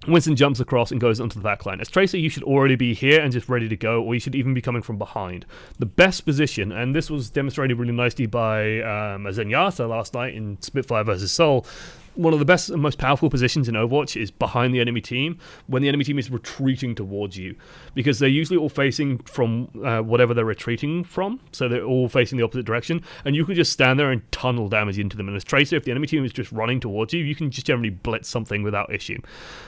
Winston jumps across and goes onto the back line. As Tracer, you should already be here and just ready to go, or you should even be coming from behind. The best position, and this was demonstrated really nicely by a Zenyatta last night in Spitfire vs. Soul, one of the best and most powerful positions in Overwatch is behind the enemy team, when the enemy team is retreating towards you, because they're usually all facing from whatever they're retreating from, so they're all facing the opposite direction, and you can just stand there and tunnel damage into them. And as Tracer, if the enemy team is just running towards you, you can just generally blitz something without issue.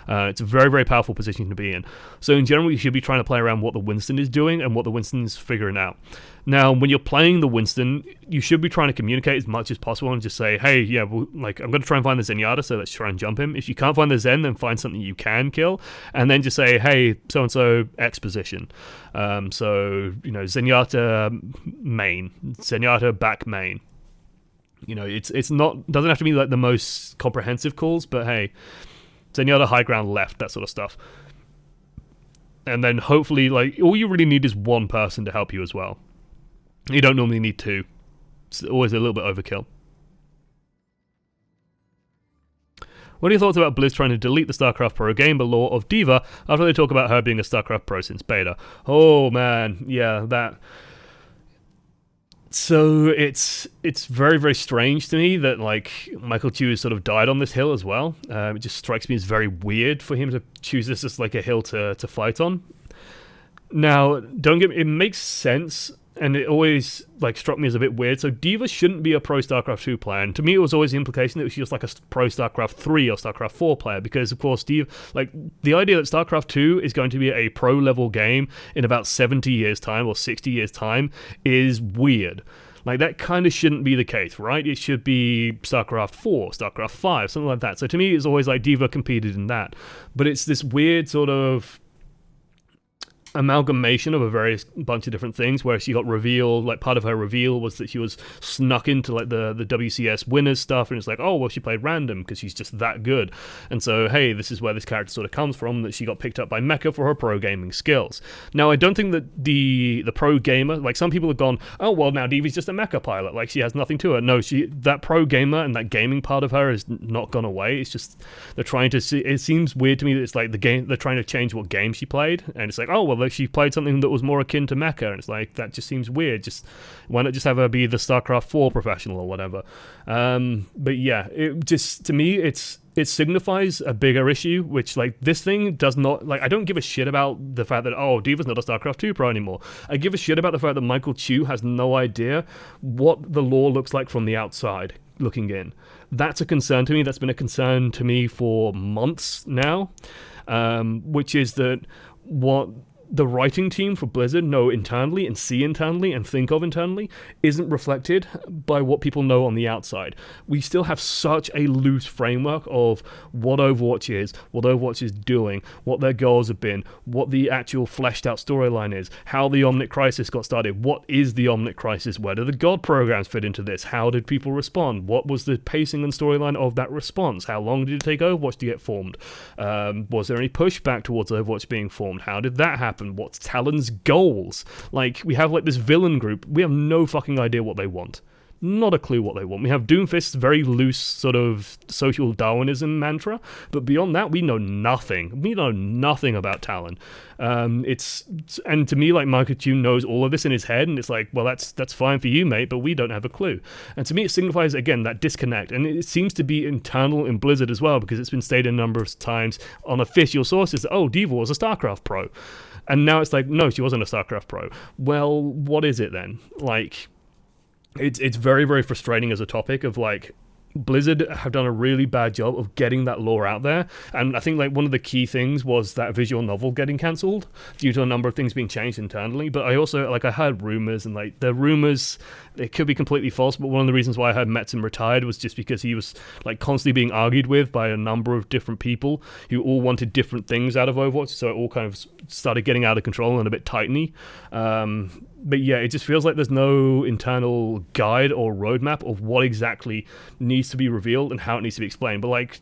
It's a very, very powerful position to be in. So in general, you should be trying to play around what the Winston is doing and what the Winston is figuring out. Now, when you're playing the Winston, you should be trying to communicate as much as possible and just say, hey, yeah, well, like, I'm going to try and find the Zenyatta, so let's try and jump him. If you can't find the Zen, then find something you can kill, and then just say, hey, so-and-so, X position. So, you know, Zenyatta main, Zenyatta back main. You know, it's not, doesn't have to be like the most comprehensive calls, but hey, Zenyatta high ground left, that sort of stuff. And then hopefully, like, all you really need is one person to help you as well. You don't normally need two. It's always a little bit overkill. What are your thoughts about Blizz trying to delete the StarCraft Pro game but lore of Diva after they talk about her being a StarCraft Pro since beta? Oh man, yeah, that. So it's very, very strange to me that like Michael Chu has sort of died on this hill as well. It just strikes me as very weird for him to choose this as like a hill to fight on. Now, don't get me, it makes sense, and it always like struck me as a bit weird. So Diva shouldn't be a pro StarCraft 2 player, and to me it was always the implication that she was like a pro StarCraft 3 or StarCraft 4 player, because of course Diva, like the idea that StarCraft 2 is going to be a pro level game in about 70 years time or 60 years time is weird. Like, that kind of shouldn't be the case, right? It should be StarCraft 4, StarCraft 5, something like that. So to me, it's always like Diva competed in that. But it's this weird sort of amalgamation of a various bunch of different things, where she got revealed, like part of her reveal was that she was snuck into like the WCS winners stuff, and it's like, oh well, she played random because she's just that good, and so hey, this is where this character sort of comes from, that she got picked up by Mecha for her pro gaming skills. Now I don't think that the pro gamer, like some people have gone, oh well, now Diva's just a Mecha pilot, like she has nothing to her. No, that pro gamer and that gaming part of her has not gone away. It's just they're trying to see, it seems weird to me that it's like the game, they're trying to change what game she played, and it's like, oh well, she played something that was more akin to Mecha, and it's like, that just seems weird. Just why not just have her be the StarCraft 4 professional or whatever? But yeah, it just, to me, it signifies a bigger issue, which like this thing does not, like, I don't give a shit about the fact that, oh, Diva's not a StarCraft 2 pro anymore. I give a shit about the fact that Michael Chu has no idea what the lore looks like from the outside looking in. That's a concern to me. That's been a concern to me for months now, which is that what the writing team for Blizzard know internally and see internally and think of internally isn't reflected by what people know on the outside. We still have such a loose framework of what Overwatch is doing, what their goals have been, what the actual fleshed out storyline is, how the Omnic Crisis got started, what is the Omnic Crisis, where do the God programs fit into this, how did people respond, what was the pacing and storyline of that response, how long did it take Overwatch to get formed, was there any pushback towards Overwatch being formed, how did that happen, what's Talon's goals, like we have like this villain group, we have no fucking idea what they want. Not a clue what they want. We have Doomfist's very loose sort of social Darwinism mantra, but beyond that, we know nothing. We know nothing about Talon. And to me, like Michael Tune knows all of this in his head, and it's like, well, that's fine for you, mate, but we don't have a clue. And to me, it signifies again that disconnect, and it seems to be internal in Blizzard as well, because it's been stated a number of times on official sources that, oh, Diva was a StarCraft pro, and now it's like, no, she wasn't a StarCraft pro. Well, what is it then? Like. It's very, very frustrating as a topic of like Blizzard have done a really bad job of getting that lore out there, and I think like one of the key things was that visual novel getting cancelled due to a number of things being changed internally. But I also I heard rumors, and like the rumors, it could be completely false, but one of the reasons why I heard Metzen retired was just because he was like constantly being argued with by a number of different people who all wanted different things out of Overwatch, so it all kind of started getting out of control and a bit tightny. But yeah, it just feels like there's no internal guide or roadmap of what exactly needs to be revealed and how it needs to be explained. But like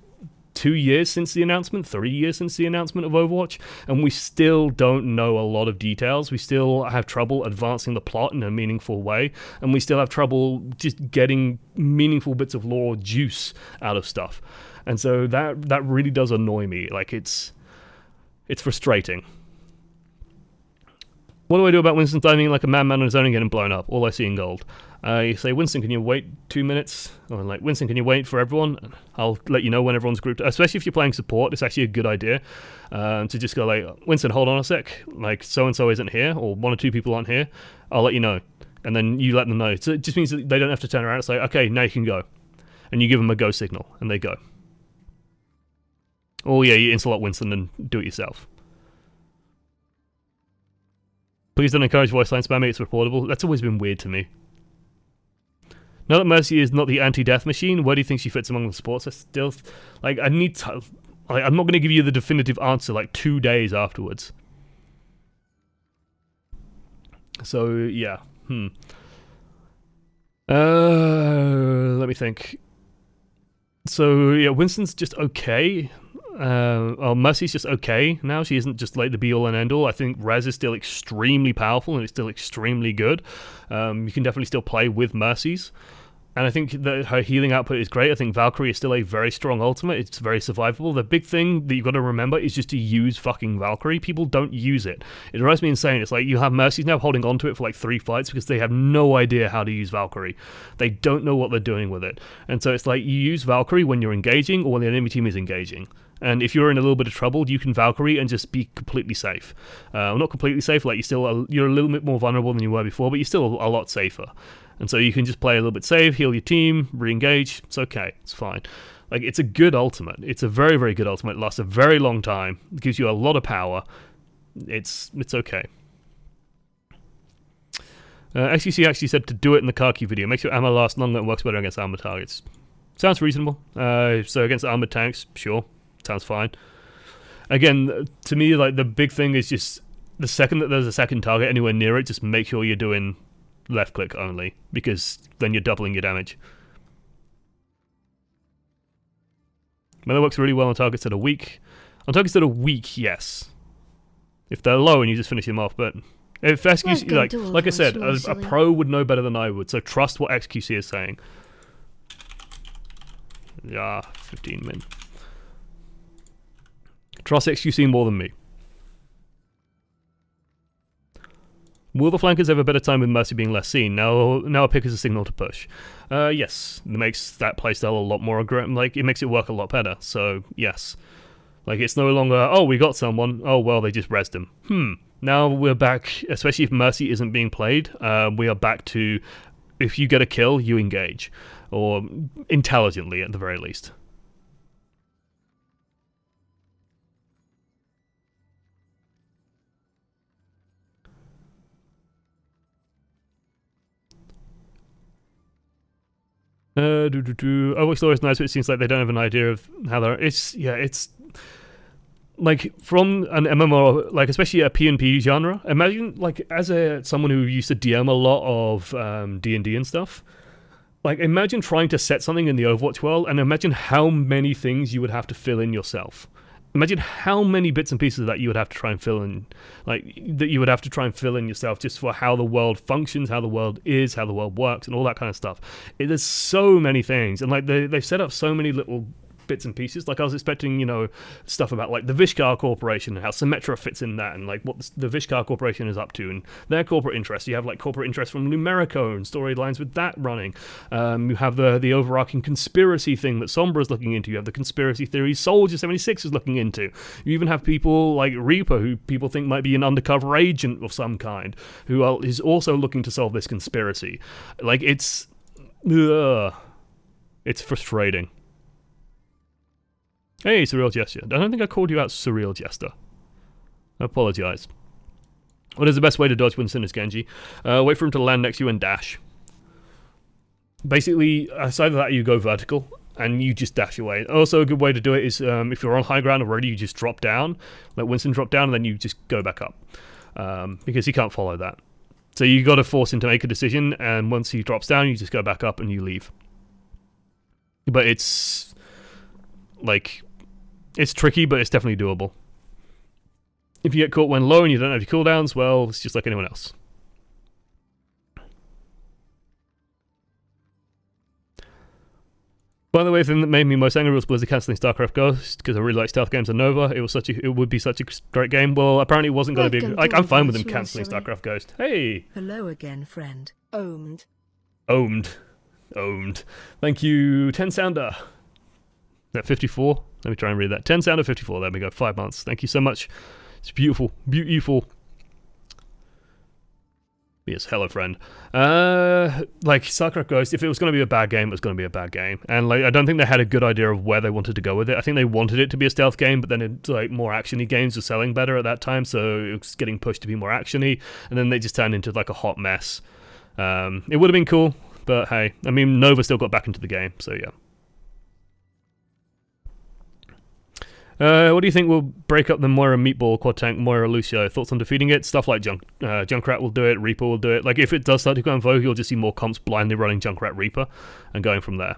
2 years since the announcement, 3 years since the announcement of Overwatch, and we still don't know a lot of details. We still have trouble advancing the plot in a meaningful way, and we still have trouble just getting meaningful bits of lore juice out of stuff. And so that really does annoy me. Like it's frustrating. What do I do about Winston diving like a madman on his own and getting blown up? All I see in gold. You say, Winston, can you wait 2 minutes? Or like, Winston, can you wait for everyone? I'll let you know when everyone's grouped. Especially if you're playing support, it's actually a good idea to just go like, Winston, hold on a sec. Like, so-and-so isn't here, or 1 or 2 people aren't here. I'll let you know. And then you let them know. So it just means that they don't have to turn around and say, okay, now you can go. And you give them a go signal, and they go. Oh yeah, you insulate Winston and do it yourself. Please don't encourage voice line spamming, it's reportable. That's always been weird to me. Now that Mercy is not the anti-death machine, where do you think she fits among the sports? I still, like, I need to, like, I'm not going to give you the definitive answer, like, 2 days afterwards. So, yeah. Let me think. So, yeah, Winston's just okay. Mercy's just okay now. She isn't just like the be-all and end-all. I think Rez is still extremely powerful and it's still extremely good. You can definitely still play with Mercies. And I think that her healing output is great. I think Valkyrie is still a very strong ultimate. It's very survivable. The big thing that you've got to remember is just to use fucking Valkyrie. People don't use it. It drives me insane. It's like you have Mercies now holding on to it for like 3 fights because they have no idea how to use Valkyrie. They don't know what they're doing with it. And so it's like you use Valkyrie when you're engaging or when the enemy team is engaging. And if you're in a little bit of trouble, you can Valkyrie and just be completely safe. Not completely safe, like you're a little bit more vulnerable than you were before, but you're still a lot safer. And so you can just play a little bit safe, heal your team, re-engage. It's okay. It's fine. Like, it's a good ultimate. It's a very, very good ultimate. It lasts a very long time. It gives you a lot of power. It's okay. XQC actually said to do it in the Karki video. Makes your ammo last longer and works better against armored targets. Sounds reasonable. So against armored tanks, sure. Sounds fine. Again, to me, like, the big thing is just the second that there's a second target anywhere near it, just make sure you're doing left click only, because then you're doubling your damage. Melee works really well on targets that are weak. On targets that are weak, yes. If they're low and you just finish them off, but if XQC, like I said, a pro would know better than I would, so trust what XQC is saying. Yeah, 15 min. Trust XQC more than me. Will the flankers have a better time with Mercy being less seen? Now a pick is a signal to push. Yes, it makes that playstyle a lot more aggressive. Like, it makes it work a lot better. So yes, like, it's no longer, oh, we got someone. Oh well, they just rezzed him. Now we're back. Especially if Mercy isn't being played, we are back to if you get a kill, you engage, or intelligently at the very least. Overwatch lore is nice, but it seems like they don't have an idea of how they're. It's like from an MMO, like especially a PvP genre. Imagine like as someone who used to DM a lot of D&D and stuff. Like imagine trying to set something in the Overwatch world, and imagine how many things you would have to fill in yourself. Imagine how many bits and pieces that you would have to try and fill in, yourself just for how the world functions, how the world is, how the world works, and all that kind of stuff. There's so many things, and like they've set up so many little bits and pieces. Like I was expecting, stuff about like the Vishkar Corporation and how Symmetra fits in that, and like what the Vishkar Corporation is up to and their corporate interests. You have like corporate interests from Numerico and storylines with that running. You have the overarching conspiracy thing that Sombra's looking into. You have the conspiracy theories Soldier 76 is looking into. You even have people like Reaper, who people think might be an undercover agent of some kind, who is also looking to solve this conspiracy. Like it's frustrating. Hey, Surreal Gesture. I don't think I called you out Surreal Jester. I apologize. What is the best way to dodge Winston as Genji? Wait for him to land next to you and dash. Basically, aside of that, you go vertical and you just dash away. Also, a good way to do it is if you're on high ground already, you just drop down. Let Winston drop down and then you just go back up. Because he can't follow that. So you got to force him to make a decision, and once he drops down, you just go back up and you leave. But it's tricky, but it's definitely doable. If you get caught when low and you don't have your cooldowns, well, it's just like anyone else. By the way, the thing that made me most angry was Blizzard cancelling StarCraft Ghost, because I really like stealth games and Nova. It would be such a great game. Well, apparently it wasn't going to be. Like, I'm fine with them cancelling StarCraft Ghost. Hey. Hello again, friend. Owned. Thank you, 10 Sounder. Is that 54? Let me try and read that. 10 Sounder 54. There we go. 5 months. Thank you so much. It's beautiful. Yes, hello, friend. Like StarCraft Ghost, if it was going to be a bad game, it was going to be a bad game. And like, I don't think they had a good idea of where they wanted to go with it. I think they wanted it to be a stealth game, but then it's like more actiony games were selling better at that time, so it was getting pushed to be more actiony. And then they just turned into like a hot mess. It would have been cool, but hey, I mean, Nova still got back into the game, so yeah. What do you think will break up the Moira Meatball quad tank Moira Lucio? Thoughts on defeating it? Stuff like Junkrat will do it, Reaper will do it. Like if it does start to go in vogue, you'll just see more comps blindly running Junkrat Reaper and going from there.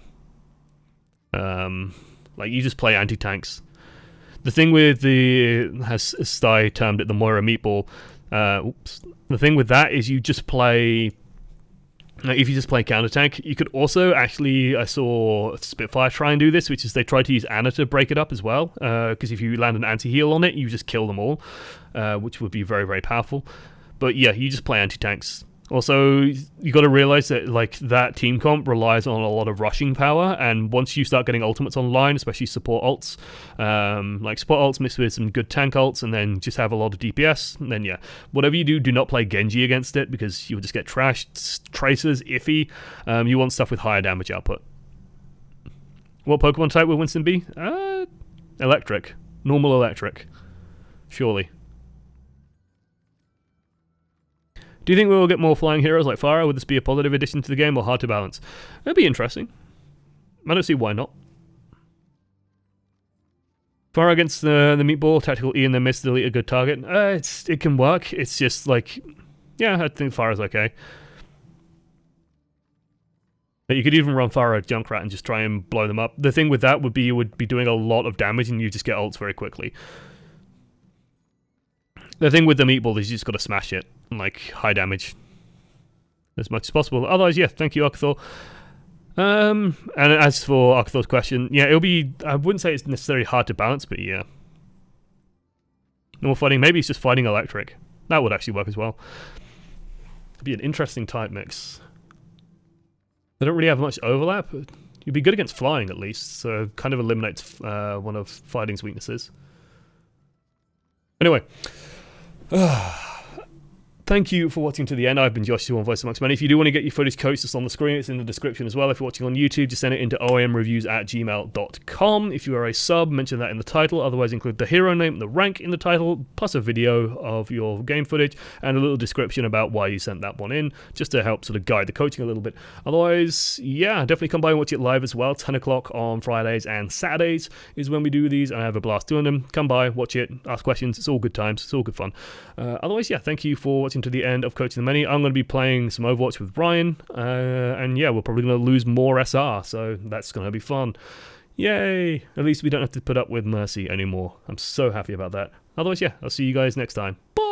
Like you just play anti-tanks. The thing with as Sty termed it, the Moira Meatball. The thing with that is you just play. If you just play counter-tank, you could also actually, I saw Spitfire try and do this, which is they try to use Ana to break it up as well, because if you land an anti-heal on it, you just kill them all, which would be very, very powerful. But yeah, you just play anti-tanks. Also, you got to realize that like that team comp relies on a lot of rushing power, and once you start getting ultimates online, especially support ults, like support ults mixed with some good tank ults, and then just have a lot of DPS, and then yeah, whatever you do, do not play Genji against it because you'll just get trashed. Tracers, iffy. You want stuff with higher damage output. What Pokemon type will Winston be? Electric. Normal electric. Surely. Do you think we will get more flying heroes like Pharah? Would this be a positive addition to the game or hard to balance? It'd be interesting. I don't see why not. Pharah against the Meatball, tactical E in the mist, delete a good target. It can work. It's just like, yeah, I think Pharah's okay. But you could even run Pharah Junkrat and just try and blow them up. The thing with that would be you would be doing a lot of damage and you just get ults very quickly. The thing with the Meatball is you just got to smash it, like high damage, as much as possible. Otherwise, yeah, thank you, Arcathor. And as for Arcathor's question, yeah, it'll be. I wouldn't say it's necessarily hard to balance, but yeah, normal fighting. Maybe it's just fighting electric. That would actually work as well. It'd be an interesting type mix. They don't really have much overlap. You'd be good against flying at least, so it kind of eliminates one of fighting's weaknesses. Anyway. Thank you for watching to the end. I've been Josh, on OneAmongstMany. If you do want to get your footage coached, it's on the screen. It's in the description as well. If you're watching on YouTube, just send it into oamreviews@gmail.com. If you are a sub, mention that in the title. Otherwise, include the hero name, the rank in the title, plus a video of your game footage, and a little description about why you sent that one in, just to help sort of guide the coaching a little bit. Otherwise, yeah, definitely come by and watch it live as well. 10 o'clock on Fridays and Saturdays is when we do these, and I have a blast doing them. Come by, watch it, ask questions. It's all good times. It's all good fun. Otherwise, yeah, thank you for watching to the end of Coaching the Many. I'm going to be playing some Overwatch with Ryan, and yeah, we're probably going to lose more SR, so that's going to be fun. Yay! At least we don't have to put up with Mercy anymore. I'm so happy about that. Otherwise, yeah, I'll see you guys next time. Bye!